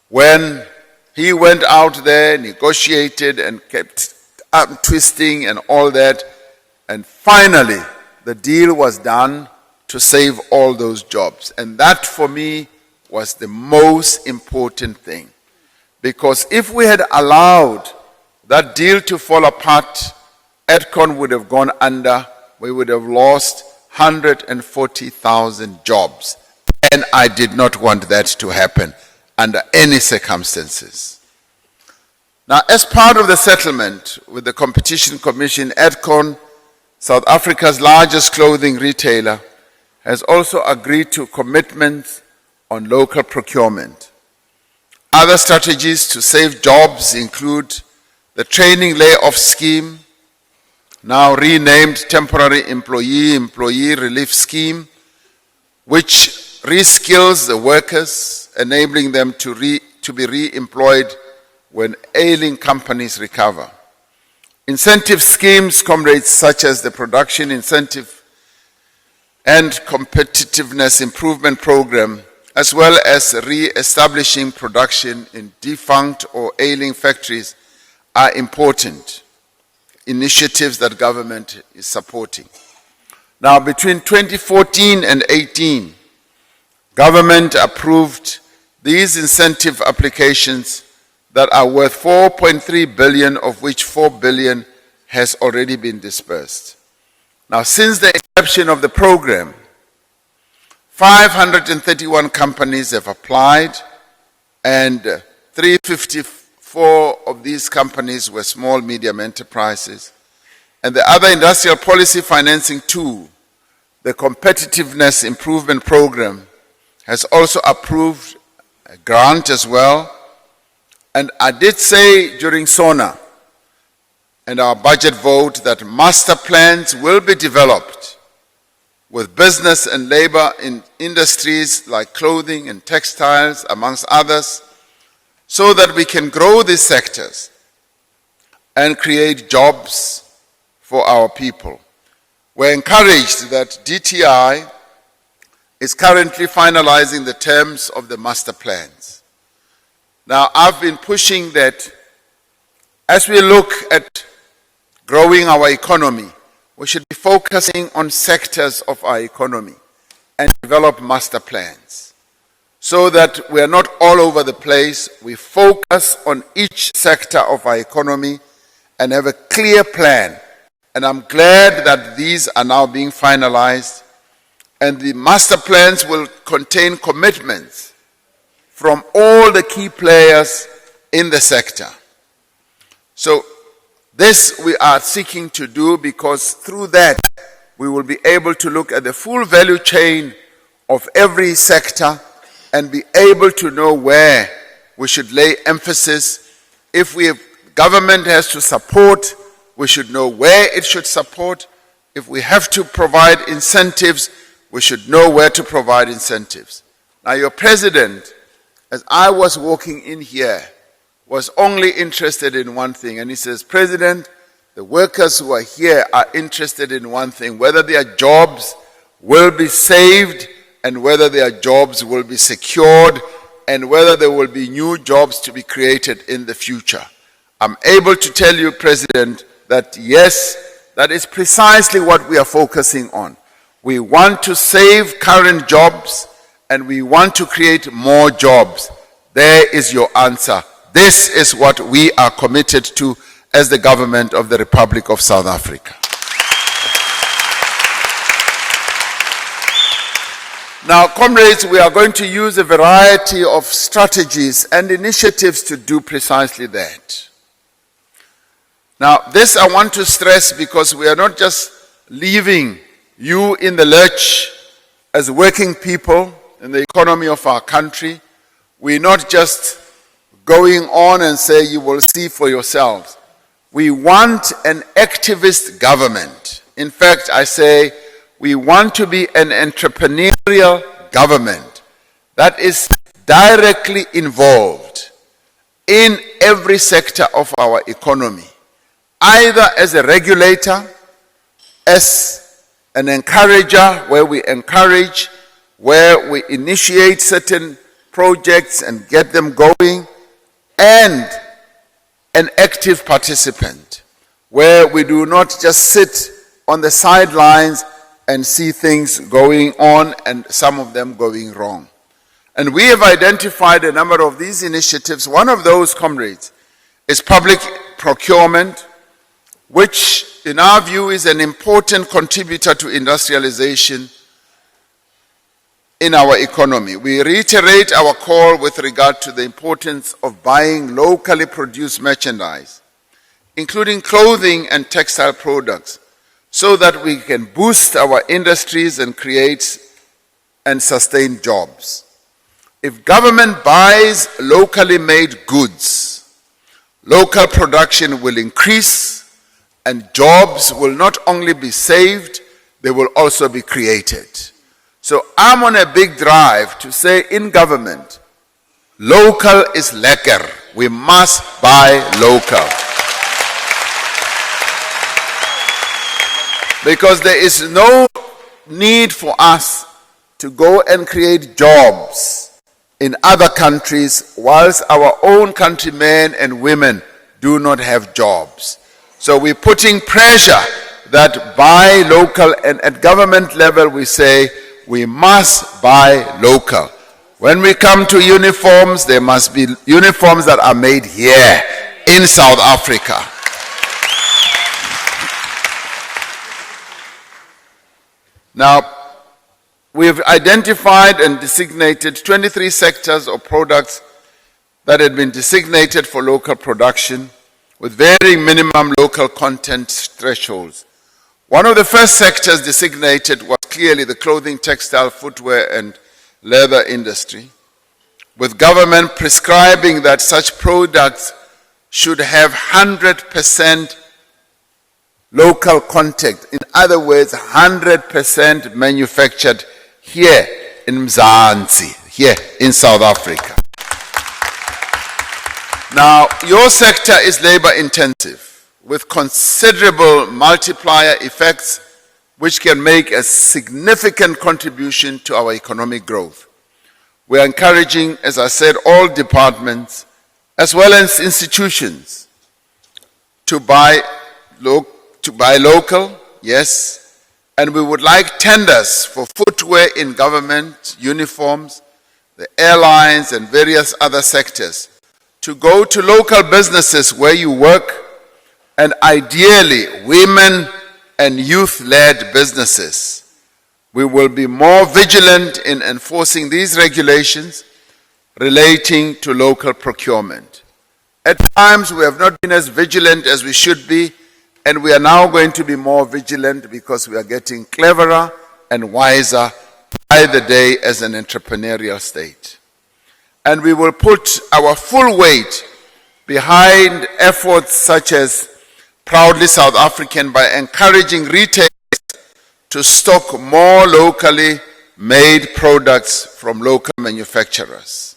when he went out there, negotiated, and kept twisting and all that. And finally, the deal was done to save all those jobs. And that, for me, was the most important thing. Because if we had allowed that deal to fall apart, EDCON would have gone under, we would have lost 140,000 jobs. And I did not want that to happen under any circumstances. Now, as part of the settlement with the Competition Commission, EDCON, South Africa's largest clothing retailer, has also agreed to commitments on local procurement. Other strategies to save jobs include the training layoff scheme, now renamed Temporary Employee Relief Scheme, which reskills the workers, enabling them to be re-employed when ailing companies recover. Incentive schemes, comrades, such as the Production Incentive and Competitiveness Improvement Program, as well as re-establishing production in defunct or ailing factories, are important initiatives that government is supporting. Now, between 2014 and 18, government approved these incentive applications that are worth 4.3 billion, of which 4 billion has already been dispersed. Now, since the inception of the program, 531 companies have applied, and 354 of these companies were small, medium enterprises. And the other industrial policy financing tool, the Competitiveness Improvement Program, has also approved a grant as well. And I did say during SONA and our budget vote that master plans will be developed with business and labor in industries like clothing and textiles, amongst others, so that we can grow these sectors and create jobs for our people. We're encouraged that DTI is currently finalizing the terms of the master plans. Now, I've been pushing that as we look at growing our economy, we should be focusing on sectors of our economy and develop master plans so that we are not all over the place. We focus on each sector of our economy and have a clear plan. And I'm glad that these are now being finalized, and the master plans will contain commitments from all the key players in the sector. So this we are seeking to do, because through that we will be able to look at the full value chain of every sector and be able to know where we should lay emphasis. If government has to support, we should know where it should support. If we have to provide incentives, we should know where to provide incentives. Now, your president, as I was walking in here, was only interested in one thing. And he says, President, the workers who are here are interested in one thing, whether their jobs will be saved and whether their jobs will be secured and whether there will be new jobs to be created in the future. I'm able to tell you, President, that yes, that is precisely what we are focusing on. We want to save current jobs and we want to create more jobs. There is your answer. This is what we are committed to as the government of the Republic of South Africa. Now, comrades, we are going to use a variety of strategies and initiatives to do precisely that. Now, this I want to stress because we are not just leaving you in the lurch as working people in the economy of our country. We're not just going on and say you will see for yourselves. We want an activist government. In fact, I say we want to be an entrepreneurial government that is directly involved in every sector of our economy, either as a regulator, as an encourager, where we encourage, where we initiate certain projects and get them going, and an active participant, where we do not just sit on the sidelines and see things going on and some of them going wrong. And we have identified a number of these initiatives. One of those, comrades, is public procurement, which in our view is an important contributor to industrialization in our economy. We reiterate our call with regard to the importance of buying locally produced merchandise, including clothing and textile products, so that we can boost our industries and create and sustain jobs. If government buys locally made goods, local production will increase and jobs will not only be saved, they will also be created. So I'm on a big drive to say in government, local is lekker. We must buy local. Because there is no need for us to go and create jobs in other countries whilst our own countrymen and women do not have jobs. So we're putting pressure that buy local, and at government level we say we must buy local. When we come to uniforms, there must be uniforms that are made here in South Africa. Now, we've identified and designated 23 sectors or products that had been designated for local production with varying minimum local content thresholds. One of the first sectors designated was clearly the clothing, textile, footwear, and leather industry, with government prescribing that such products should have 100% local content. In other words, 100% manufactured here in Mzansi, here in South Africa. Now, your sector is labor intensive with considerable multiplier effects which can make a significant contribution to our economic growth. We are encouraging, as I said, all departments as well as institutions to buy local, yes, and we would like tenders for footwear in government, uniforms, the airlines and various other sectors to go to local businesses where you work, and ideally women and youth-led businesses. We will be more vigilant in enforcing these regulations relating to local procurement. At times we have not been as vigilant as we should be, and we are now going to be more vigilant because we are getting cleverer and wiser by the day as an entrepreneurial state. And we will put our full weight behind efforts such as Proudly South African by encouraging retailers to stock more locally made products from local manufacturers.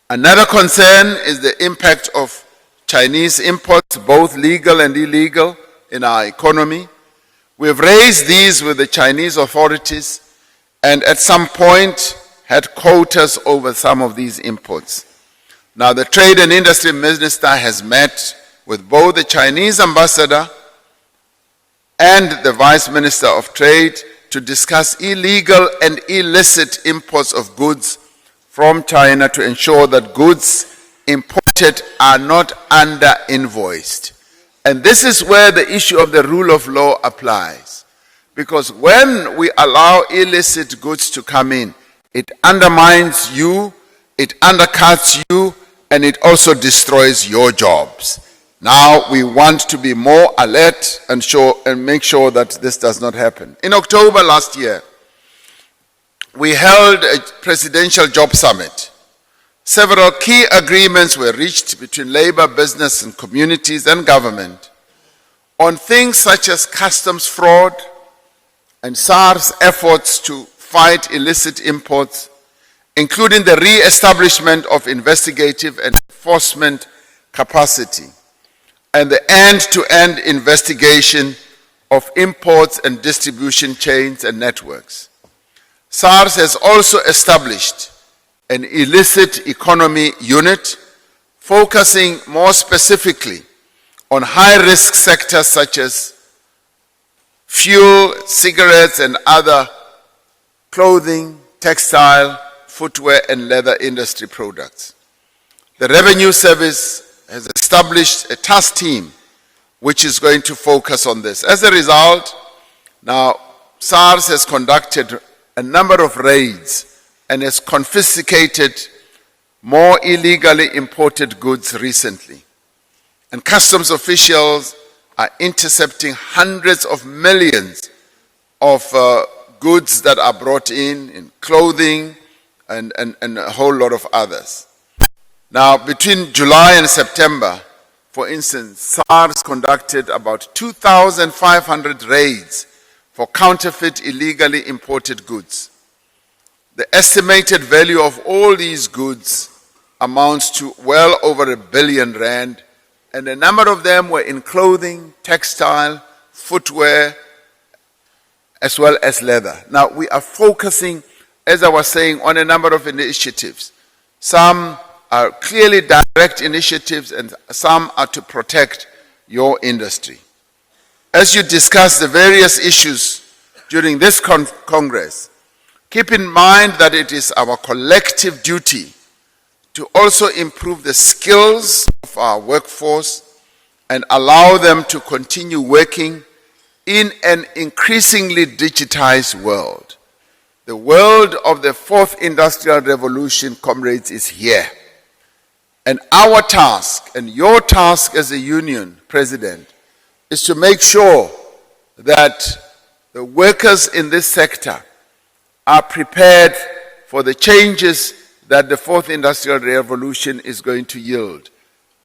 Another concern is the impact of Chinese imports, both legal and illegal, in our economy. We've raised these with the Chinese authorities and at some point had quotas over some of these imports. Now the Trade and Industry Minister has met with both the Chinese ambassador and the Vice Minister of Trade to discuss illegal and illicit imports of goods from China to ensure that goods imported imported are not under-invoiced. And this is where the issue of the rule of law applies. Because when we allow illicit goods to come in, it undermines you, it undercuts you, and it also destroys your jobs. Now we want to be more alert and make sure that this does not happen. In October last year, we held a presidential job summit. Several key agreements were reached between labor, business, and communities and government on things such as customs fraud and SARS efforts to fight illicit imports, including the re-establishment of investigative and enforcement capacity and the end-to-end investigation of imports and distribution chains and networks. SARS has also established an illicit economy unit focusing more specifically on high-risk sectors such as fuel, cigarettes, and other clothing, textile, footwear, and leather industry products. The Revenue Service has established a task team which is going to focus on this. As a result, now SARS has conducted a number of raids and has confiscated more illegally imported goods recently. And customs officials are intercepting hundreds of millions of goods that are brought in clothing and a whole lot of others. Now, between July and September, for instance, SARS conducted about 2,500 raids for counterfeit illegally imported goods. The estimated value of all these goods amounts to well over R1 billion, and a number of them were in clothing, textile, footwear, as well as leather. Now, we are focusing, as I was saying, on a number of initiatives. Some are clearly direct initiatives and some are to protect your industry. As you discuss the various issues during this Congress, keep in mind that it is our collective duty to also improve the skills of our workforce and allow them to continue working in an increasingly digitized world. The world of the fourth industrial revolution, comrades, is here. And our task, and your task as a union president, is to make sure that the workers in this sector are prepared for the changes that the fourth industrial revolution is going to yield.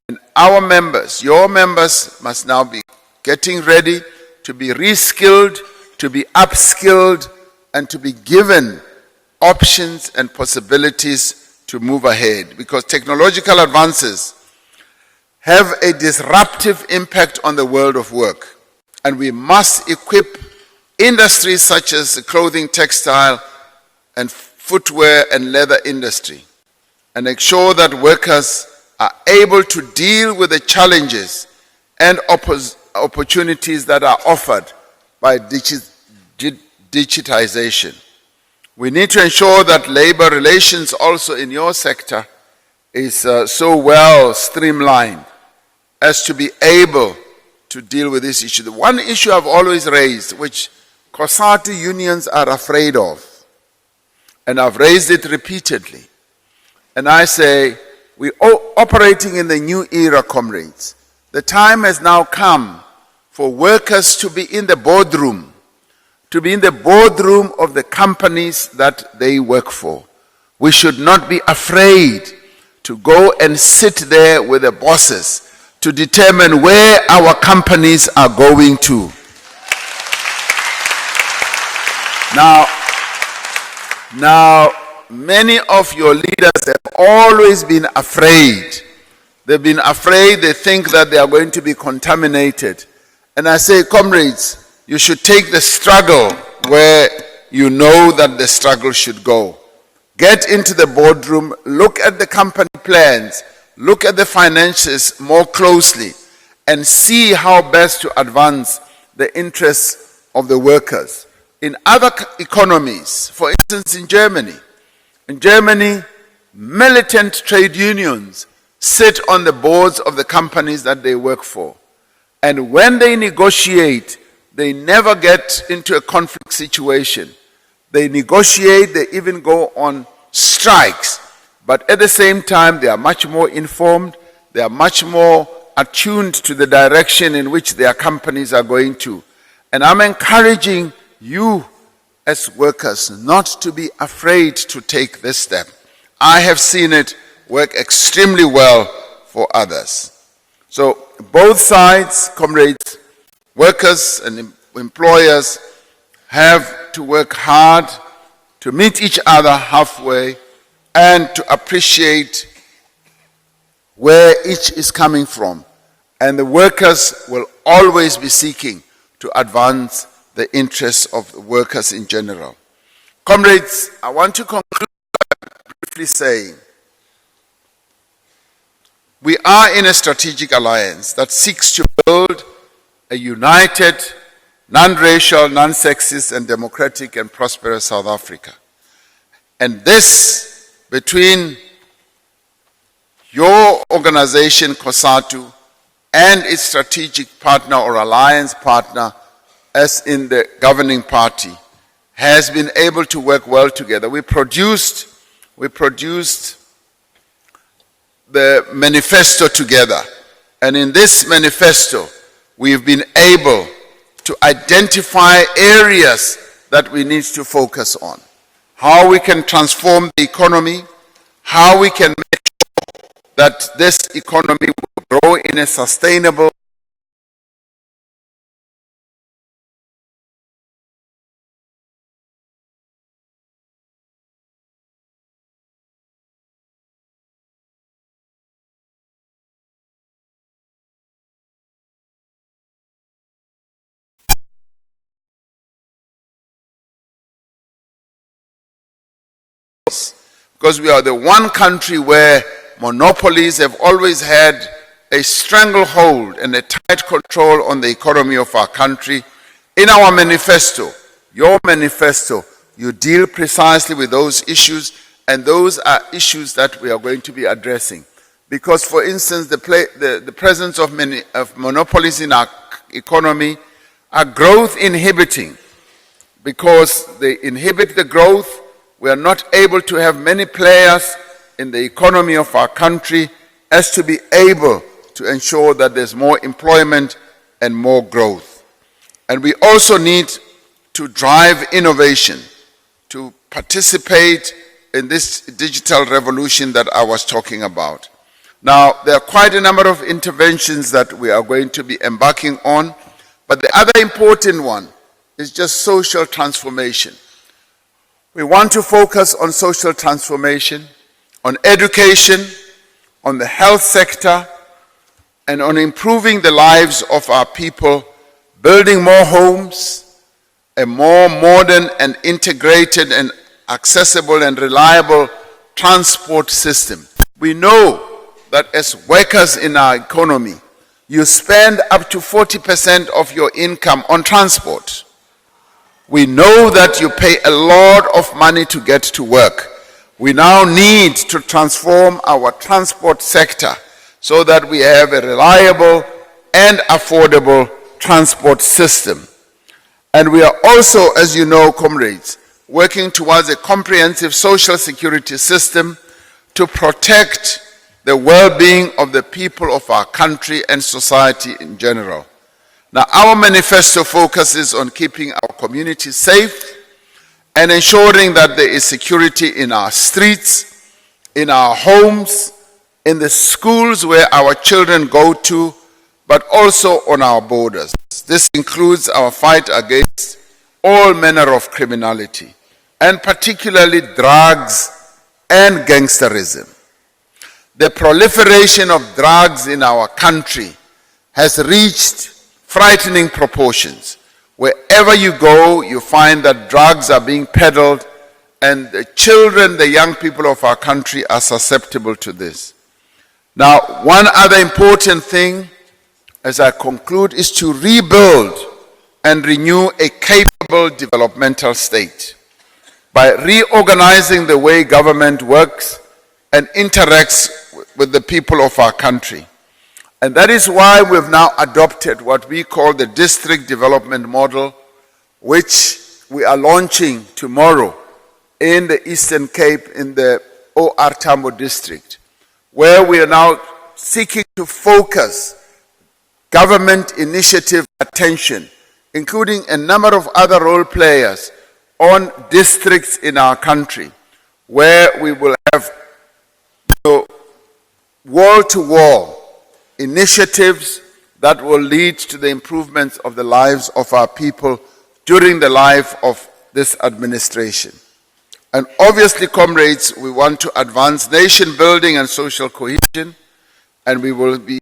And our members, your members, must now be getting ready to be reskilled, to be upskilled, and to be given options and possibilities to move ahead. Because technological advances have a disruptive impact on the world of work. And we must equip industries such as the clothing, textile, and footwear and leather industry, and make sure that workers are able to deal with the challenges and opportunities that are offered by digitization. We need to ensure that labor relations also in your sector is so well streamlined as to be able to deal with this issue. The one issue I've always raised, which Cosatu unions are afraid of, and I've raised it repeatedly, and I say, we're operating in the new era, comrades. The time has now come for workers to be in the boardroom, of the companies that they work for. We should not be afraid to go and sit there with the bosses to determine where our companies are going to. Now, many of your leaders have always been afraid. They've been afraid, they think that they are going to be contaminated. And I say, comrades, you should take the struggle where you know that the struggle should go. Get into the boardroom, look at the company plans, look at the finances more closely, and see how best to advance the interests of the workers. In other economies, for instance in Germany, militant trade unions sit on the boards of the companies that they work for. And when they negotiate, they never get into a conflict situation. They negotiate, they even go on strikes. But at the same time, they are much more informed, they are much more attuned to the direction in which their companies are going to. And I'm encouraging you as workers not to be afraid to take this step. I have seen it work extremely well for others. So both sides, comrades, workers and employers, have to work hard to meet each other halfway and to appreciate where each is coming from. And the workers will always be seeking to advance the interests of the workers in general. Comrades, I want to conclude by briefly saying, we are in a strategic alliance that seeks to build a united, non-racial, non-sexist, and democratic and prosperous South Africa. And this, between your organization, Cosatu, and its strategic partner or alliance partner, as in the governing party, has been able to work well together. We produced the manifesto together. And in this manifesto, we've been able to identify areas that we need to focus on. How we can transform the economy, how we can make sure that this economy will grow in a sustainable because we are the one country where monopolies have always had a stranglehold and a tight control on the economy of our country. In our manifesto, your manifesto, you deal precisely with those issues, and those are issues that we are going to be addressing. Because, for instance, the presence of monopolies in our economy are growth inhibiting. Because they inhibit the growth, we are not able to have many players in the economy of our country as to be able to ensure that there's more employment and more growth. And we also need to drive innovation, to participate in this digital revolution that I was talking about. Now, there are quite a number of interventions that we are going to be embarking on, but the other important one is just social transformation. We want to focus on social transformation, on education, on the health sector, and on improving the lives of our people, building more homes, a more modern and integrated and accessible and reliable transport system. We know that as workers in our economy, you spend up to 40% of your income on transport. We know that you pay a lot of money to get to work. We now need to transform our transport sector so that we have a reliable and affordable transport system. And we are also, as you know, comrades, working towards a comprehensive social security system to protect the well-being of the people of our country and society in general. Now, our manifesto focuses on keeping our communities safe and ensuring that there is security in our streets, in our homes, in the schools where our children go to, but also on our borders. This includes our fight against all manner of criminality, and particularly drugs and gangsterism. The proliferation of drugs in our country has reached frightening proportions. Wherever you go, you find that drugs are being peddled, and the children, the young people of our country are susceptible to this. Now, one other important thing, as I conclude, is to rebuild and renew a capable developmental state by reorganizing the way government works and interacts with the people of our country. And that is why we've now adopted what we call the district development model, which we are launching tomorrow in the Eastern Cape in the OR Tambo district, where we are now seeking to focus government initiative attention, including a number of other role players, on districts in our country, where we will have wall-to-wall initiatives that will lead to the improvements of the lives of our people during the life of this administration. And obviously, comrades, we want to advance nation building and social cohesion, and we will be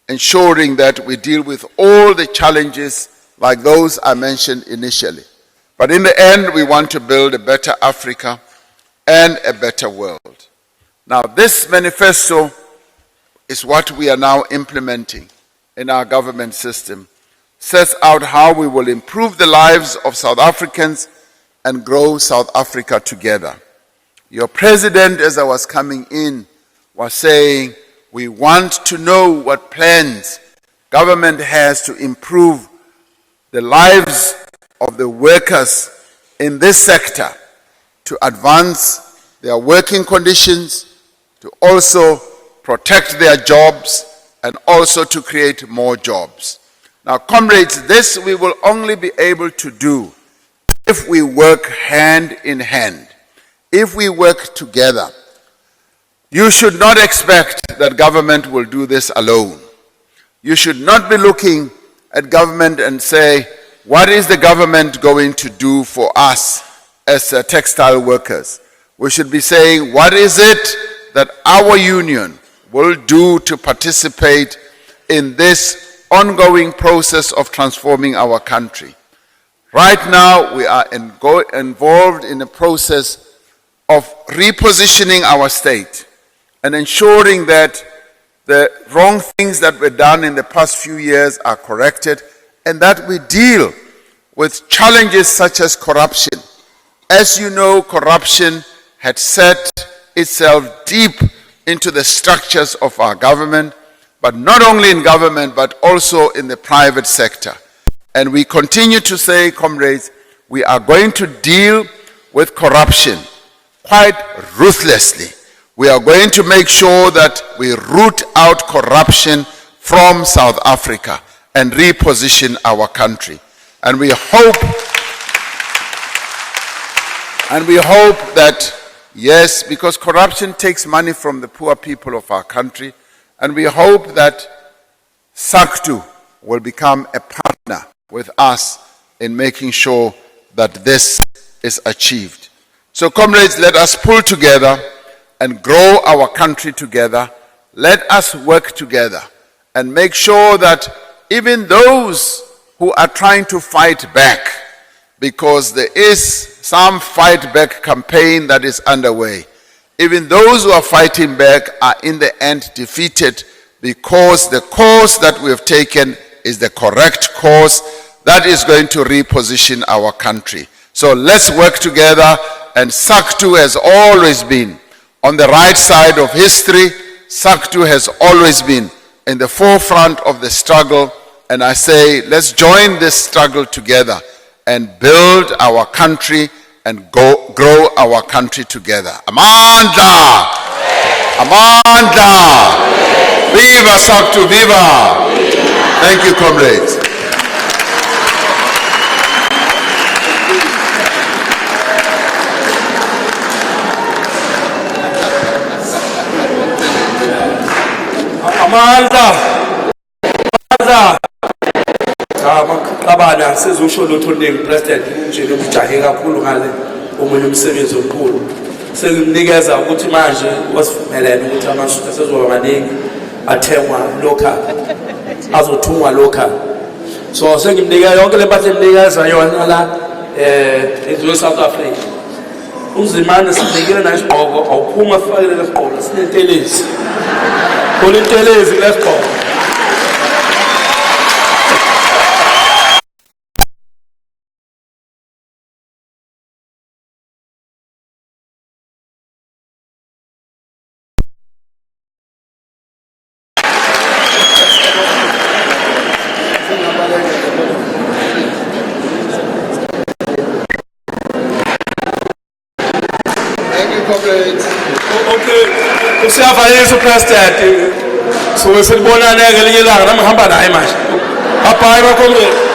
ensuring that we deal with all the challenges like those I mentioned initially. But in the end, we want to build a better Africa and a better world. Now, this manifesto is what we are now implementing in our government system. Sets out how we will improve the lives of South Africans and grow South Africa together. Your president, as I was coming in, was saying, we want to know what plans government has to improve the lives of the workers in this sector, to advance their working conditions, to also protect their jobs, and also to create more jobs. Now, comrades, this we will only be able to do if we work hand in hand, if we work together. You should not expect that government will do this alone. You should not be looking at government and say, what is the government going to do for us as textile workers? We should be saying, what is it that our union will do to participate in this ongoing process of transforming our country? Right now, we are involved in a process of repositioning our state and ensuring that the wrong things that were done in the past few years are corrected, and that we deal with challenges such as corruption. As you know, corruption had set itself deep into the structures of our government, but not only in government, but also in the private sector. And we continue to say, comrades, we are going to deal with corruption quite ruthlessly. We are going to make sure that we root out corruption from South Africa and reposition our country. And we hope that, yes, because corruption takes money from the poor people of our country, and we hope that SACTWU will become a partner with us in making sure that this is achieved. So, comrades, let us pull together and grow our country together. Let us work together and make sure that even those who are trying to fight back, because there is some fight back campaign that is underway, even those who are fighting back are in the end defeated, because the course that we have taken is the correct course that is going to reposition our country. So let's work together, and SACTWU has always been on the right side of history. SACTWU has always been in the forefront of the struggle, and I say, let's join this struggle together and build our country and grow our country together. Amandla! Amandla! Viva SACTWU, viva! Thank you, comrades. Amandla! Amandla! Maqabana sizosho lutho oluningi president nje lokujahe kakhulu ngale omunye umsebenzi omkhulu. Sengimnikeza ukuthi manje wasivumelene ukuthi amasuka sezoba maningi athengwa local, azothungwa local. So sengimnikeza yonke le mpahla emnikeza yona la ezo South Africa. Uzimane sinikele na isigqoko awuphuma fakele lesigqoko sinentelezi. Khona intelezi lesigqoko. comrades. Okay, usiyavalisa president. So wesilibona ngelinye ilanga namhamba naye manje. Bye bye comrades.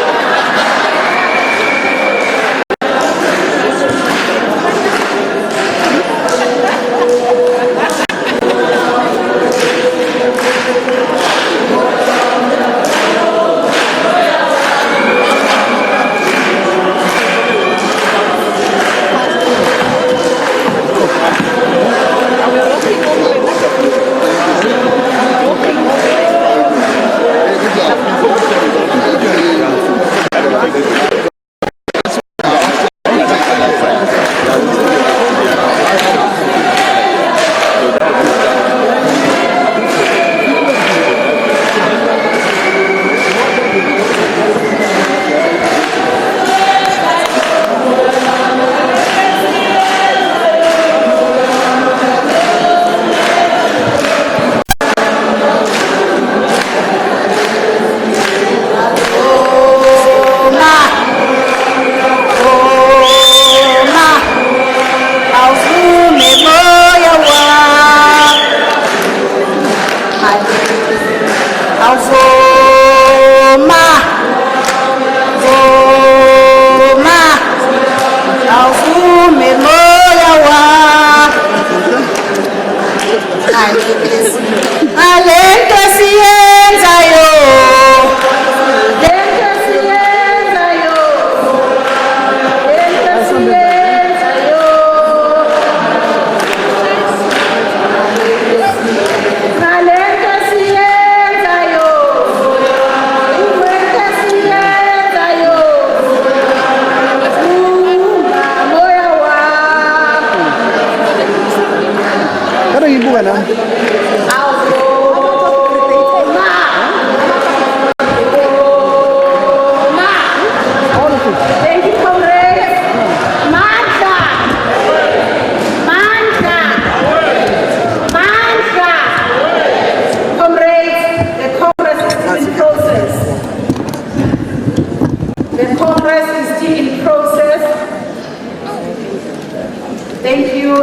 Thank you,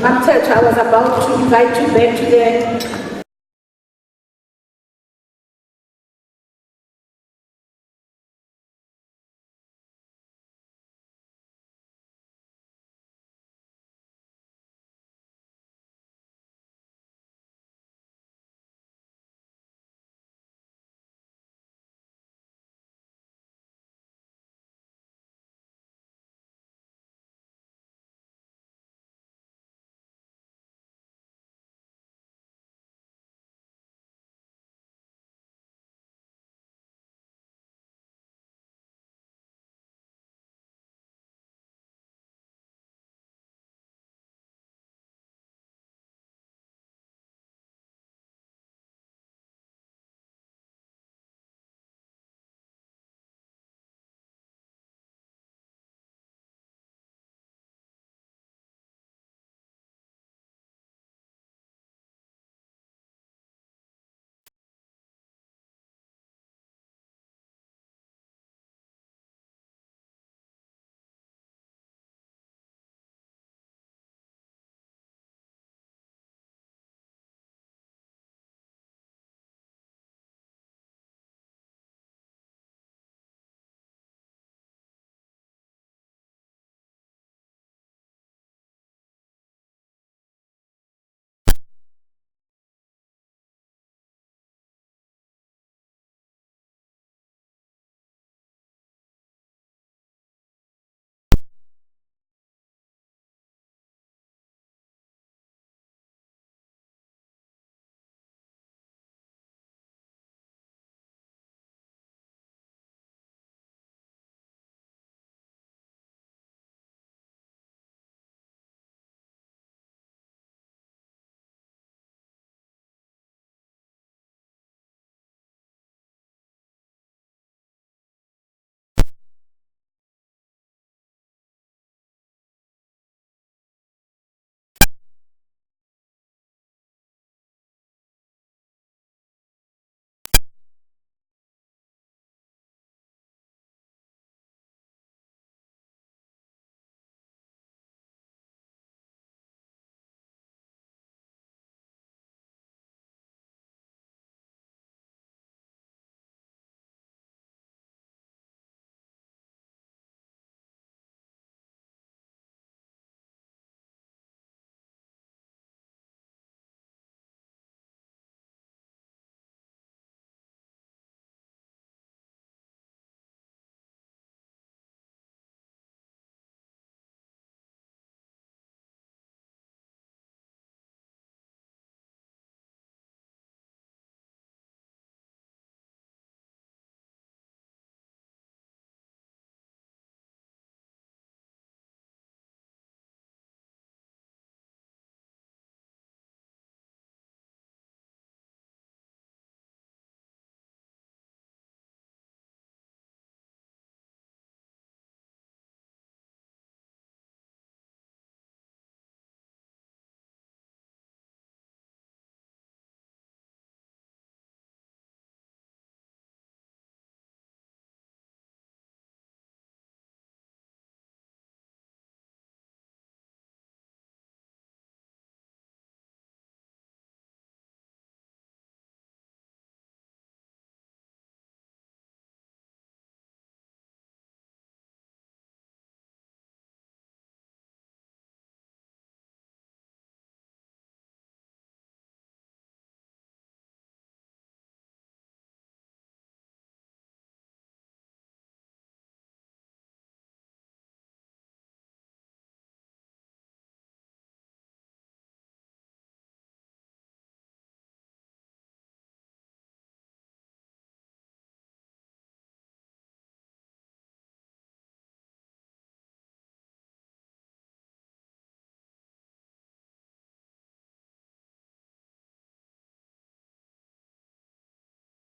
Madam Secretary. I was about to invite you back to the